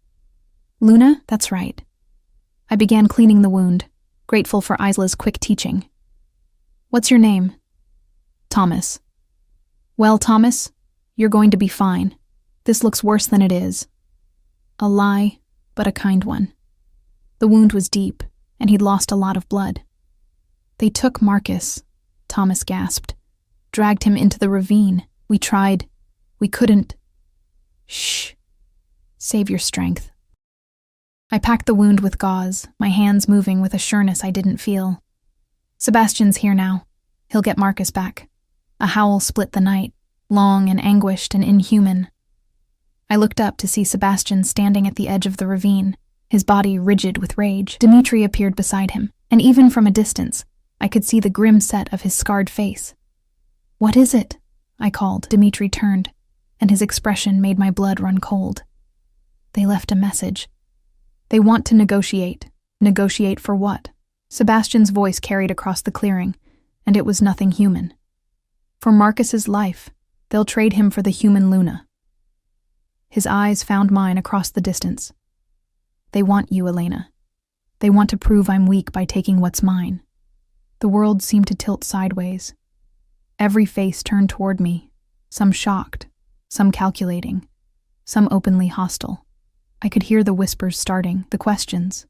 Luna? That's right. I began cleaning the wound, grateful for Isla's quick teaching. What's your name? Thomas. Well, Thomas, you're going to be fine. This looks worse than it is. A lie, but a kind one. The wound was deep, and he'd lost a lot of blood. They took Marcus, Thomas gasped, dragged him into the ravine. We tried. We couldn't. Shh. Save your strength. I packed the wound with gauze, my hands moving with a sureness I didn't feel. Sebastian's here now. He'll get Marcus back. A howl split the night, long and anguished and inhuman. I looked up to see Sebastian standing at the edge of the ravine, his body rigid with rage. Dimitri appeared beside him, and even from a distance, I could see the grim set of his scarred face. What is it? I called. Dimitri turned, and his expression made my blood run cold. They left a message. They want to negotiate. Negotiate for what? Sebastian's voice carried across the clearing, and it was nothing human. For Marcus's life, they'll trade him for the human Luna. His eyes found mine across the distance. They want you, Elena. They want to prove I'm weak by taking what's mine. The world seemed to tilt sideways. Every face turned toward me, some shocked, some calculating, some openly hostile. I could hear the whispers starting, the questions.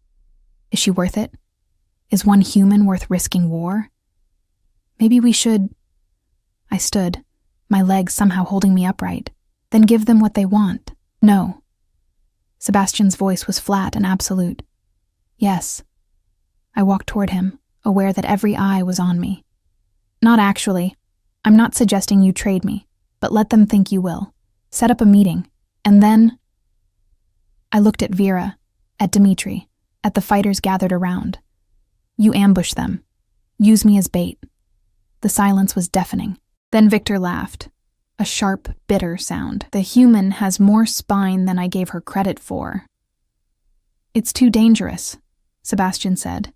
Is she worth it? Is one human worth risking war? Maybe we should... I stood, my legs somehow holding me upright. Then give them what they want. No. Sebastian's voice was flat and absolute. Yes. I walked toward him, aware that every eye was on me. Not actually. I'm not suggesting you trade me, but let them think you will. Set up a meeting, and then... I looked at Vera, at Dimitri, at the fighters gathered around. You ambush them. Use me as bait. The silence was deafening. Then Victor laughed. A sharp, bitter sound. The human has more spine than I gave her credit for. It's too dangerous, Sebastian said.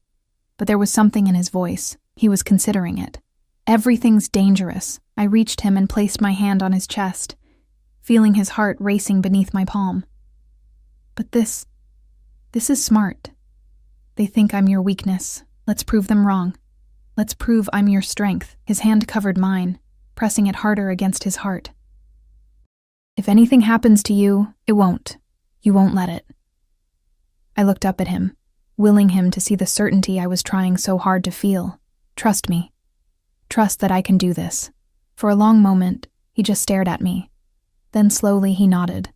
But there was something in his voice. He was considering it. Everything's dangerous. I reached him and placed my hand on his chest, feeling his heart racing beneath my palm. But this is smart. They think I'm your weakness. Let's prove them wrong. Let's prove I'm your strength. His hand covered mine, pressing it harder against his heart. If anything happens to you, it won't. You won't let it. I looked up at him, willing him to see the certainty I was trying so hard to feel. Trust me. Trust that I can do this. For a long moment, he just stared at me. Then slowly he nodded.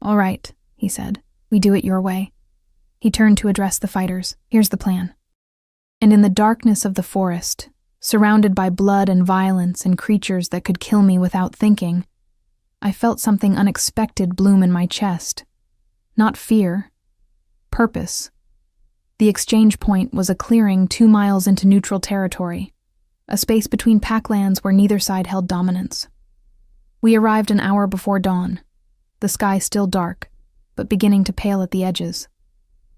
All right, he said. We do it your way. He turned to address the fighters. Here's the plan. And in the darkness of the forest, surrounded by blood and violence and creatures that could kill me without thinking, I felt something unexpected bloom in my chest. Not fear. Purpose. The exchange point was a clearing 2 miles into neutral territory, a space between packlands where neither side held dominance. We arrived an hour before dawn, the sky still dark, but beginning to pale at the edges.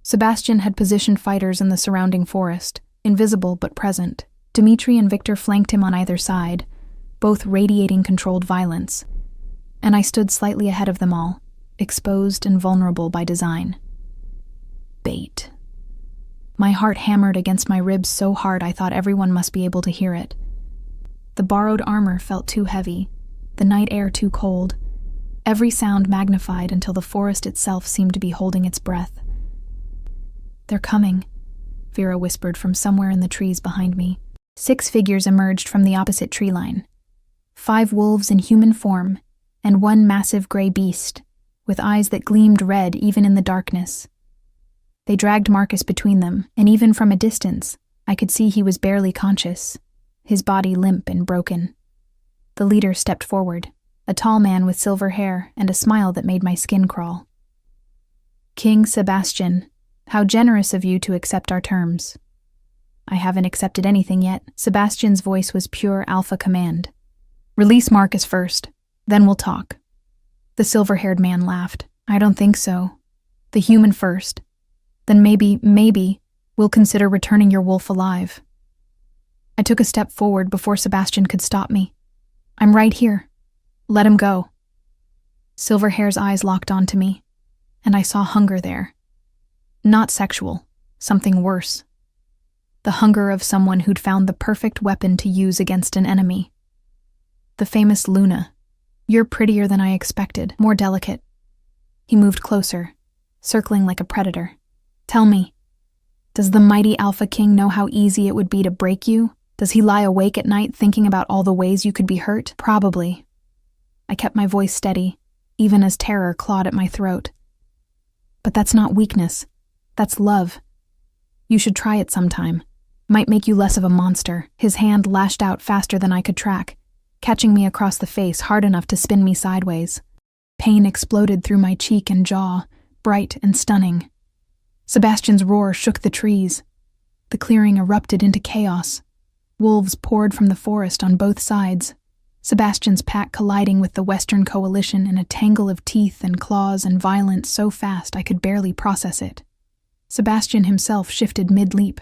Sebastian had positioned fighters in the surrounding forest, invisible but present. Dimitri and Victor flanked him on either side, both radiating controlled violence, and I stood slightly ahead of them all, exposed and vulnerable by design. Bait. My heart hammered against my ribs so hard I thought everyone must be able to hear it. The borrowed armor felt too heavy, the night air too cold, every sound magnified until the forest itself seemed to be holding its breath. They're coming, Vera whispered from somewhere in the trees behind me. 6 figures emerged from the opposite tree line. 5 wolves in human form, and 1 massive gray beast, with eyes that gleamed red even in the darkness. They dragged Marcus between them, and even from a distance, I could see he was barely conscious, his body limp and broken. The leader stepped forward, a tall man with silver hair and a smile that made my skin crawl. King Sebastian, how generous of you to accept our terms. I haven't accepted anything yet. Sebastian's voice was pure alpha command. Release Marcus first, then we'll talk. The silver-haired man laughed. I don't think so. The human first. Then maybe, we'll consider returning your wolf alive. I took a step forward before Sebastian could stop me. "I'm right here. Let him go." Silverhair's eyes locked onto me, and I saw hunger there. Not sexual, something worse. The hunger of someone who'd found the perfect weapon to use against an enemy. The famous Luna. "You're prettier than I expected, more delicate." He moved closer, circling like a predator. "Tell me, does the mighty Alpha King know how easy it would be to break you? Does he lie awake at night thinking about all the ways you could be hurt? Probably." I kept my voice steady, even as terror clawed at my throat. "But that's not weakness. That's love. You should try it sometime. Might make you less of a monster." His hand lashed out faster than I could track, catching me across the face hard enough to spin me sideways. Pain exploded through my cheek and jaw, bright and stunning. Sebastian's roar shook the trees. The clearing erupted into chaos. Wolves poured from the forest on both sides, Sebastian's pack colliding with the Western Coalition in a tangle of teeth and claws and violence so fast I could barely process it. Sebastian himself shifted mid-leap,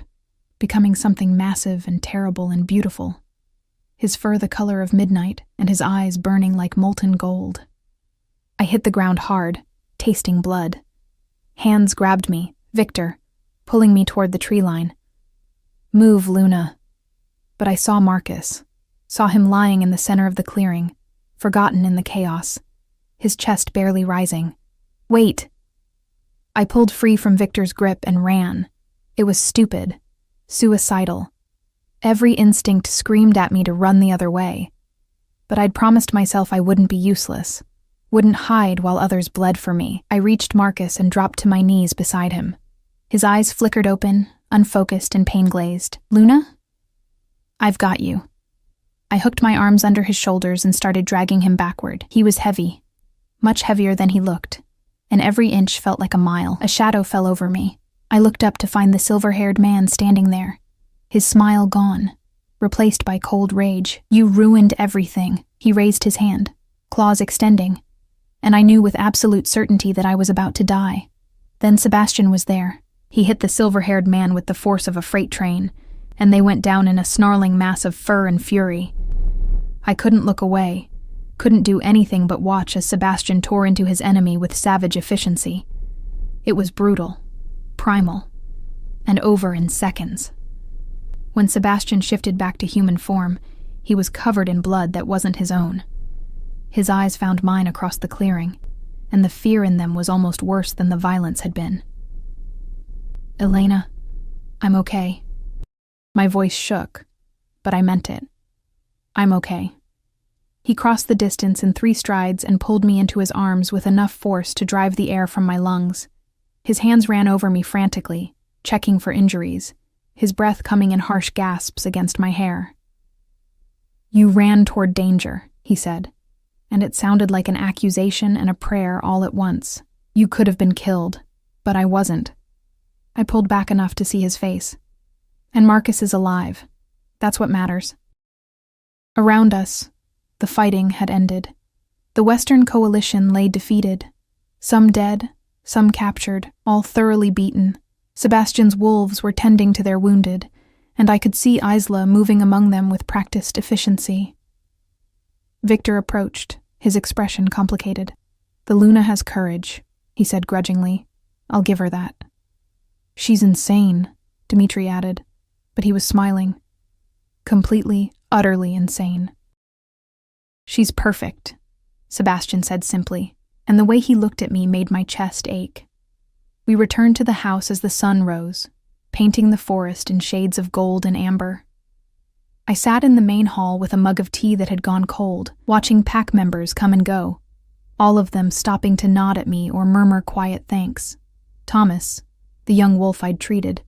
becoming something massive and terrible and beautiful, his fur the color of midnight and his eyes burning like molten gold. I hit the ground hard, tasting blood. Hands grabbed me, Victor, pulling me toward the tree line. "Move, Luna." But I saw Marcus, saw him lying in the center of the clearing, forgotten in the chaos, his chest barely rising. "Wait!" I pulled free from Victor's grip and ran. It was stupid, suicidal. Every instinct screamed at me to run the other way. But I'd promised myself I wouldn't be useless, wouldn't hide while others bled for me. I reached Marcus and dropped to my knees beside him. His eyes flickered open, unfocused and pain-glazed. "Luna? I've got you." I hooked my arms under his shoulders and started dragging him backward. He was heavy, much heavier than he looked, and every inch felt like a mile. A shadow fell over me. I looked up to find the silver-haired man standing there, his smile gone, replaced by cold rage. "You ruined everything." He raised his hand, claws extending, and I knew with absolute certainty that I was about to die. Then Sebastian was there. He hit the silver-haired man with the force of a freight train, and they went down in a snarling mass of fur and fury. I couldn't look away, couldn't do anything but watch as Sebastian tore into his enemy with savage efficiency. It was brutal, primal, and over in seconds. When Sebastian shifted back to human form, he was covered in blood that wasn't his own. His eyes found mine across the clearing, and the fear in them was almost worse than the violence had been. "Elena, I'm okay." My voice shook, but I meant it. "I'm okay." He crossed the distance in 3 strides and pulled me into his arms with enough force to drive the air from my lungs. His hands ran over me frantically, checking for injuries, his breath coming in harsh gasps against my hair. "You ran toward danger," he said, and it sounded like an accusation and a prayer all at once. "You could have been killed, but I wasn't." I pulled back enough to see his face. "And Marcus is alive. That's what matters." Around us, the fighting had ended. The Western Coalition lay defeated, some dead, some captured, all thoroughly beaten. Sebastian's wolves were tending to their wounded, and I could see Isla moving among them with practiced efficiency. Victor approached, his expression complicated. "The Luna has courage," he said grudgingly. "I'll give her that." "She's insane," Dmitri added, but he was smiling. "Completely, utterly insane." "She's perfect," Sebastian said simply, and the way he looked at me made my chest ache. We returned to the house as the sun rose, painting the forest in shades of gold and amber. I sat in the main hall with a mug of tea that had gone cold, watching pack members come and go, all of them stopping to nod at me or murmur quiet thanks. Thomas, the young wolf I'd treated,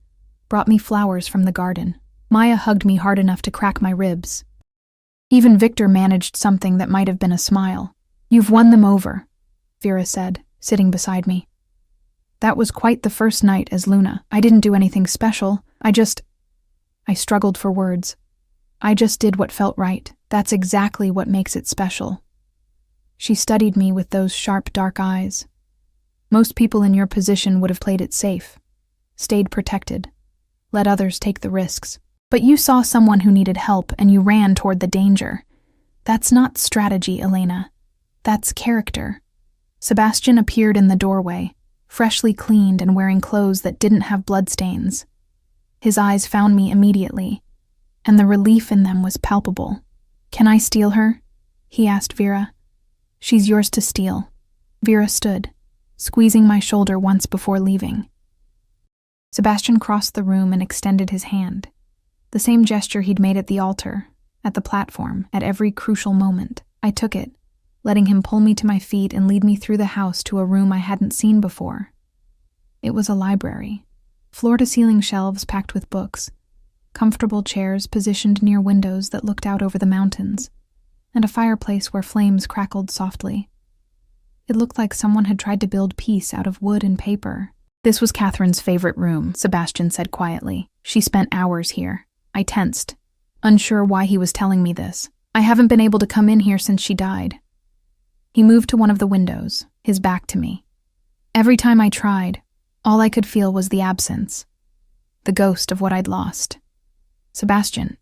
brought me flowers from the garden. Maya hugged me hard enough to crack my ribs. Even Victor managed something that might have been a smile. "You've won them over," Vera said, sitting beside me. "That was quite the first night as Luna. I didn't do anything special. I struggled for words. I just did what felt right. That's exactly what makes it special." She studied me with those sharp, dark eyes. "Most people in your position would have played it safe, stayed protected, let others take the risks. But you saw someone who needed help and you ran toward the danger. That's not strategy, Elena. That's character. Sebastian appeared in the doorway, freshly cleaned and wearing clothes that didn't have bloodstains. His eyes found me immediately, and the relief in them was palpable. "Can I steal her?" he asked Vera. "She's yours to steal." Vera stood, squeezing my shoulder once before leaving. Sebastian crossed the room and extended his hand, the same gesture he'd made at the altar, at the platform, at every crucial moment. I took it, letting him pull me to my feet and lead me through the house to a room I hadn't seen before. It was a library, floor-to-ceiling shelves packed with books, comfortable chairs positioned near windows that looked out over the mountains, and a fireplace where flames crackled softly. It looked like someone had tried to build peace out of wood and paper. "This was Catherine's favorite room," Sebastian said quietly. "She spent hours here." I tensed, unsure why he was telling me this. "I haven't been able to come in here since she died." He moved to one of the windows, his back to me. Every time I tried, all I could feel was the absence, the ghost of what I'd lost. "Sebastian.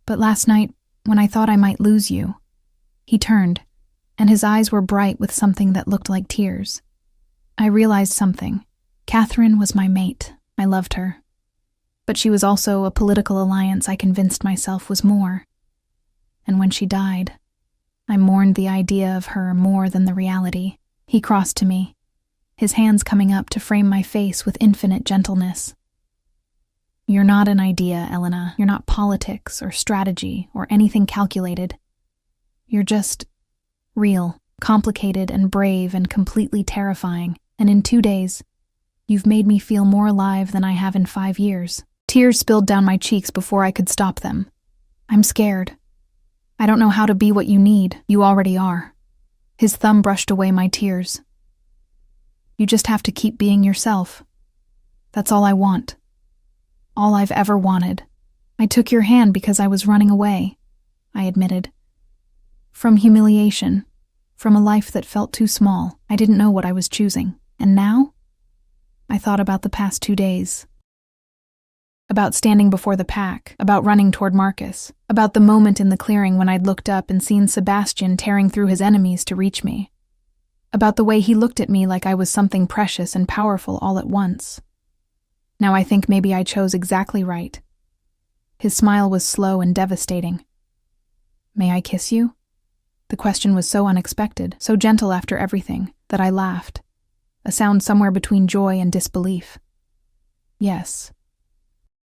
But last night, when I thought I might lose you," he turned, and his eyes were bright with something that looked like tears. "I realized something. Catherine was my mate. I loved her. But she was also a political alliance I convinced myself was more. And when she died, I mourned the idea of her more than the reality." He crossed to me, his hands coming up to frame my face with infinite gentleness. "You're not an idea, Elena. You're not politics or strategy or anything calculated. You're just real, complicated and brave and completely terrifying. And in 2 days, you've made me feel more alive than I have in 5 years. Tears spilled down my cheeks before I could stop them. "I'm scared. I don't know how to be what you need. You already are." His thumb brushed away my tears. "You just have to keep being yourself. That's all I want. All I've ever wanted." "I took your hand because I was running away," I admitted. "From humiliation, from a life that felt too small. I didn't know what I was choosing. And now?" I thought about the past 2 days. About standing before the pack, about running toward Marcus, about the moment in the clearing when I'd looked up and seen Sebastian tearing through his enemies to reach me. About the way he looked at me like I was something precious and powerful all at once. Now I think maybe I chose exactly right. His smile was slow and devastating. "May I kiss you?" The question was so unexpected, so gentle after everything, that I laughed, a sound somewhere between joy and disbelief. "Yes."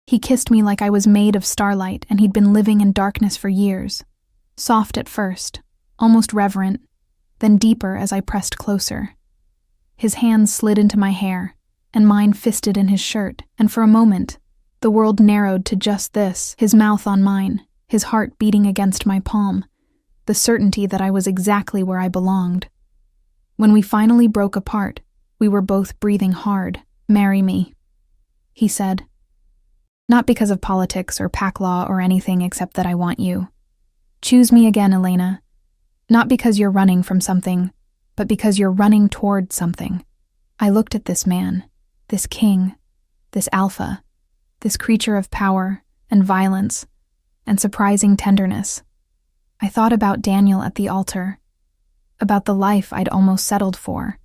He kissed me like I was made of starlight and he'd been living in darkness for years. Soft at first, almost reverent, then deeper as I pressed closer. His hands slid into my hair, and mine fisted in his shirt, and for a moment, the world narrowed to just this, his mouth on mine, his heart beating against my palm, the certainty that I was exactly where I belonged. When we finally broke apart, we were both breathing hard. "Marry me," he said. "Not because of politics or pack law or anything except that I want you. Choose me again, Elena. Not because you're running from something, but because you're running toward something." I looked at this man, this king, this alpha, this creature of power and violence and surprising tenderness. I thought about Daniel at the altar, about the life I'd almost settled for,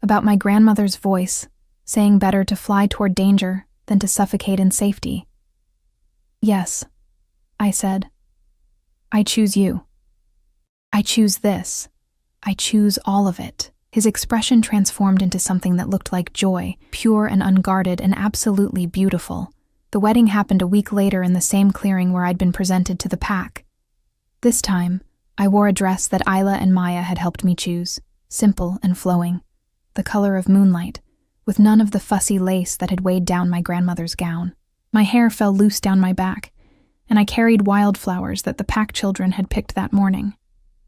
about my grandmother's voice saying better to fly toward danger than to suffocate in safety. "Yes," I said. "I choose you. I choose this. I choose all of it." His expression transformed into something that looked like joy, pure and unguarded and absolutely beautiful. The wedding happened a week later in the same clearing where I'd been presented to the pack. This time, I wore a dress that Isla and Maya had helped me choose, simple and flowing, the color of moonlight, with none of the fussy lace that had weighed down my grandmother's gown. My hair fell loose down my back, and I carried wildflowers that the pack children had picked that morning.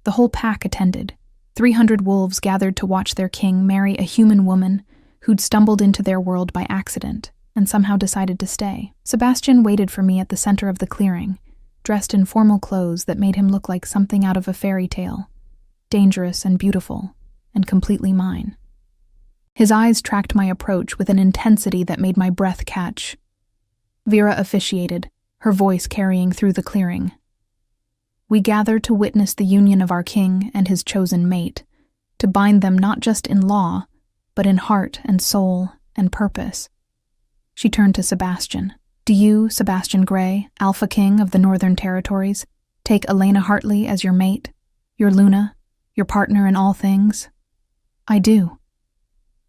The whole pack attended. 300 wolves gathered to watch their king marry a human woman who'd stumbled into their world by accident and somehow decided to stay. Sebastian waited for me at the center of the clearing, dressed in formal clothes that made him look like something out of a fairy tale, dangerous and beautiful, and completely mine. His eyes tracked my approach with an intensity that made my breath catch. Vera officiated, her voice carrying through the clearing. "We gather to witness the union of our king and his chosen mate, to bind them not just in law, but in heart and soul and purpose." She turned to Sebastian. "Do you, Sebastian Gray, Alpha King of the Northern Territories, take Elena Hartley as your mate, your Luna, your partner in all things?" "I do."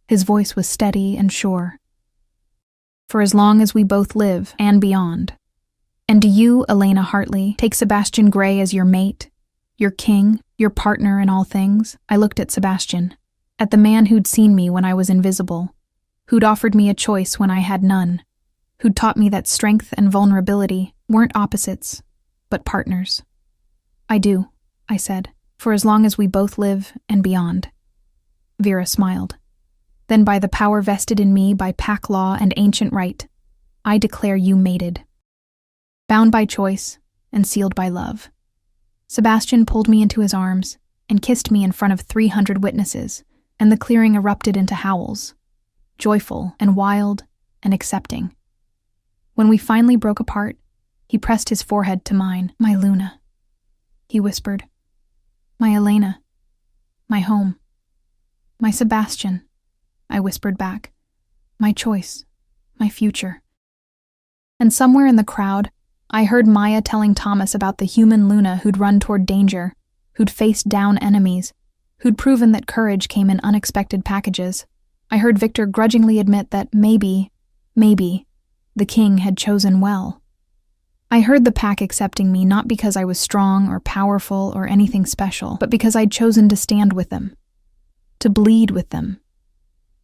His voice was steady and sure. "For as long as we both live and beyond." "And do you, Elena Hartley, take Sebastian Gray as your mate, your king, your partner in all things?" I looked at Sebastian, at the man who'd seen me when I was invisible, who'd offered me a choice when I had none, who'd taught me that strength and vulnerability weren't opposites, but partners. "I do," I said, "for as long as we both live and beyond." Vera smiled. "Then by the power vested in me by pack law and ancient right, I declare you mated. Bound by choice and sealed by love." Sebastian pulled me into his arms and kissed me in front of 300 witnesses, and the clearing erupted into howls, joyful and wild and accepting. When we finally broke apart, he pressed his forehead to mine. "My Luna," he whispered. "My Elena. My home. My Sebastian," I whispered back. "My choice. My future." And somewhere in the crowd, I heard Maya telling Thomas about the human Luna who'd run toward danger, who'd faced down enemies, who'd proven that courage came in unexpected packages. I heard Victor grudgingly admit that maybe, the king had chosen well. I heard the pack accepting me not because I was strong or powerful or anything special, but because I'd chosen to stand with them, to bleed with them,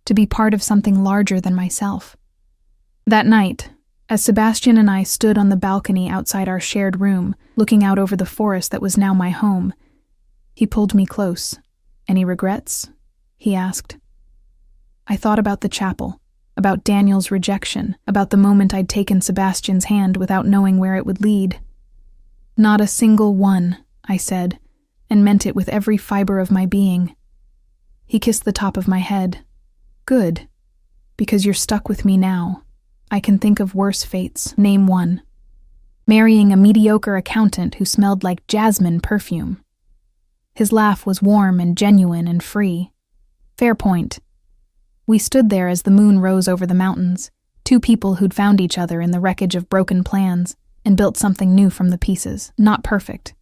to be part of something larger than myself. That night, as Sebastian and I stood on the balcony outside our shared room, looking out over the forest that was now my home, he pulled me close. "Any regrets?" he asked. I thought about the chapel, about Daniel's rejection, about the moment I'd taken Sebastian's hand without knowing where it would lead. "Not a single one," I said, and meant it with every fiber of my being. He kissed the top of my head. "Good, because you're stuck with me now. I can think of worse fates. Name one." "Marrying a mediocre accountant who smelled like jasmine perfume." His laugh was warm and genuine and free. "Fair point." We stood there as the moon rose over the mountains, two people who'd found each other in the wreckage of broken plans and built something new from the pieces. Not perfect.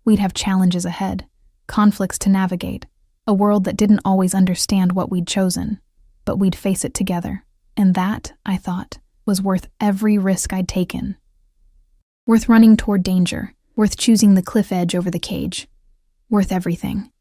We'd have challenges ahead, conflicts to navigate, a world that didn't always understand what we'd chosen, but we'd face it together. And that, I thought, was worth every risk I'd taken. Worth running toward danger, worth choosing the cliff edge over the cage. Worth everything.